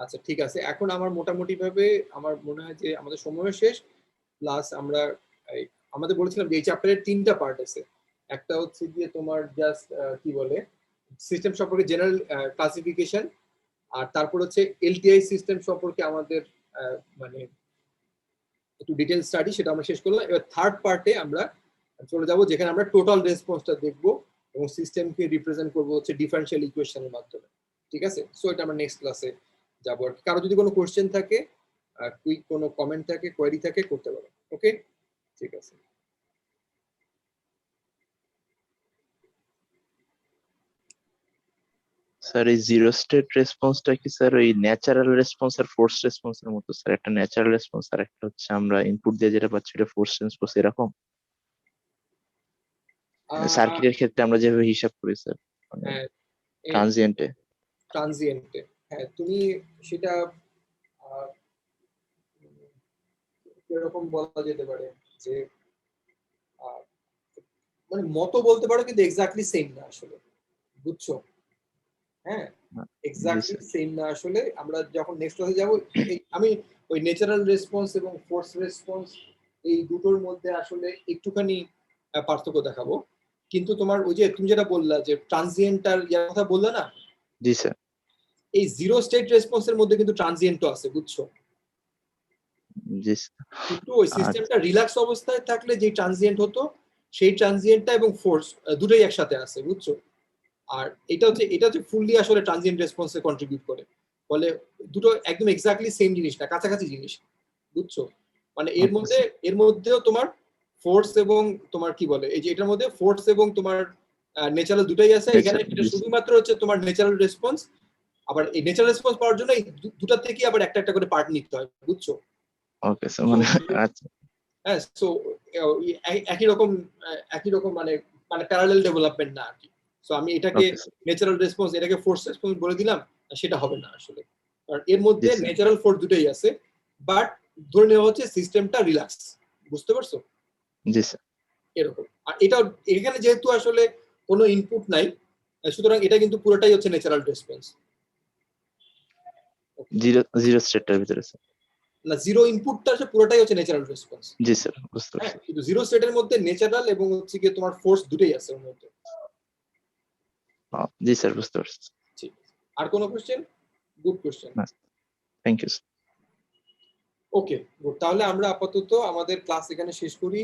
আচ্ছা ঠিক আছে, এখন আমার মোটামুটি ভাবে আমার মনে হয় যে আমাদের সময় শেষ। প্লাস আমরা আমাদের বলেছিলাম যে এই চ্যাপ্টারের 3টা পার্ট আছে। একটা হচ্ছে গিয়ে তোমার জাস্ট কি বলে সিস্টেম সম্পর্কে জেনারেল ক্লাসিফিকেশন, আর তারপর হচ্ছে এলটিআই সিস্টেম সম্পর্কে আমাদের মানে একটু ডিটেল স্টাডি, সেটা আমরা শেষ করলাম। এবার থার্ড পার্টে আমরা চলে যাব যেখানে আমরা টোটাল রেসপন্সটা দেখবো এবং সিস্টেমকে রিপ্রেজেন্ট করবো হচ্ছে ডিফারেনশিয়াল ইকুয়েশনের মাধ্যমে। ঠিক আছে? সো এটা আমরা নেক্সট ক্লাসে যাবো। আর কারো যদি কোনো কোশ্চেন থাকে, কুইক কোনো কমেন্ট থাকে, কোয়েরি থাকে, করতে পারো। ওকে, ঠিক আছে। স্যার এই জিরো স্টেট রেসপন্সটা কি স্যার ওই ন্যাচারাল রেসপন্স আর ফোর্স রেসপন্সের মতো স্যার? একটা ন্যাচারাল রেসপন্স আর একটা হচ্ছে আমরা ইনপুট দিয়ে যেটা পাচ্ছি এটা ফোর্স রেসপন্স, এরকম সার্কিটের ক্ষেত্রে আমরা যেভাবে হিসাব করি স্যার হ্যাঁ, ট্রানজিয়েন্টে। ট্রানজিয়েন্টে হ্যাঁ, তুমি সেটা এরকম বলা যেতে পারে যে মানে মতো বলতে পারো, কিন্তু এক্স্যাক্টলি সেম না আসলে। বুঝছো? হ্যাঁ, এক্স্যাক্টলি সেম না আসলে। আমরা যখন নেক্সট ক্লাসে যাব আমি ওই ন্যাচারাল রেসপন্স এবং ফোর্স রেসপন্স এই দুটোর মধ্যে আসলে একটুখানি পার্থক্য দেখাবো। কিন্তু তোমার ওই যে তুমি যেটা বললা যে ট্রানজিয়েন্ট আর ইয়ার কথা বললা না, জি স্যার। এই জিরো স্টেট রেসপন্সের মধ্যে কিন্তু ট্রানজিয়েন্টও আছে। বুঝছো? জি স্যার। কিন্তু ওই সিস্টেমটা রিল্যাক্স অবস্থায় থাকলে যে ট্রানজিয়েন্ট হতো সেই ট্রানজিয়েন্টটা এবং ফোর্স দুটোই একসাথে আছে। বুঝছো? আর এটা হচ্ছে ফুললি আসলে ট্রানজিয়েন্ট রেসপন্সে কন্ট্রিবিউট করে, বলে দুটো একদম এক্স্যাক্টলি সেম জিনিস না, কাছাকাছি জিনিস। বুঝছো? মানে এর মধ্যেও তোমার ফোর্স এবং তোমার কি বলে এই যে এটার মধ্যে ফোর্স এবং তোমার ন্যাচারাল দুটাই আছে। এখানে এটা শুধুমাত্র হচ্ছে তোমার ন্যাচারাল রেসপন্স। আবার এই ন্যাচারাল রেসপন্স পাওয়ার জন্য এই দুটার থেকে আবার একটা একটা করে পার্ট নিতে হয়। বুঝছো? ওকে স্যার, মানে আচ্ছা। হ্যাঁ, সো একই রকম মানে প্যারালাল ডেভেলপমেন্ট না আর কি। সো আমি এটাকে ন্যাচারাল রেসপন্স, এটাকে ফোর্স রেসপন্স বলে দিলাম, সেটা হবে না আসলে। কারণ এর মধ্যে ন্যাচারাল ফোর্স দুটোই আছে, বাট ধরে নেওয়া হচ্ছে সিস্টেমটা রিল্যাক্স। বুঝতে পারছো? জি স্যার। এরকম। আর এটা এখানে যেহেতু আসলে কোনো ইনপুট নাই, সুতরাং এটা কিন্তু পুরোটাই হচ্ছে ন্যাচারাল রেসপন্স। জিরো স্টেটের ভিতরে স্যার। না, জিরো ইনপুটটা হচ্ছে পুরোটাই হচ্ছে ন্যাচারাল রেসপন্স। জি স্যার, বুঝতে হ্যাঁ, পারছি। কিন্তু জিরো স্টেটের মধ্যে ন্যাচারাল এবং হচ্ছে কি তোমার ফোর্স দুটোই আছে ওর মধ্যে। জি স্যার, বুঝতে পারছি। ঠিক আছে। আর কোনো question? Good question. Thank you. Okay, good. তাহলে আমরা আপাতত আমাদের ক্লাস এখানে শেষ করি।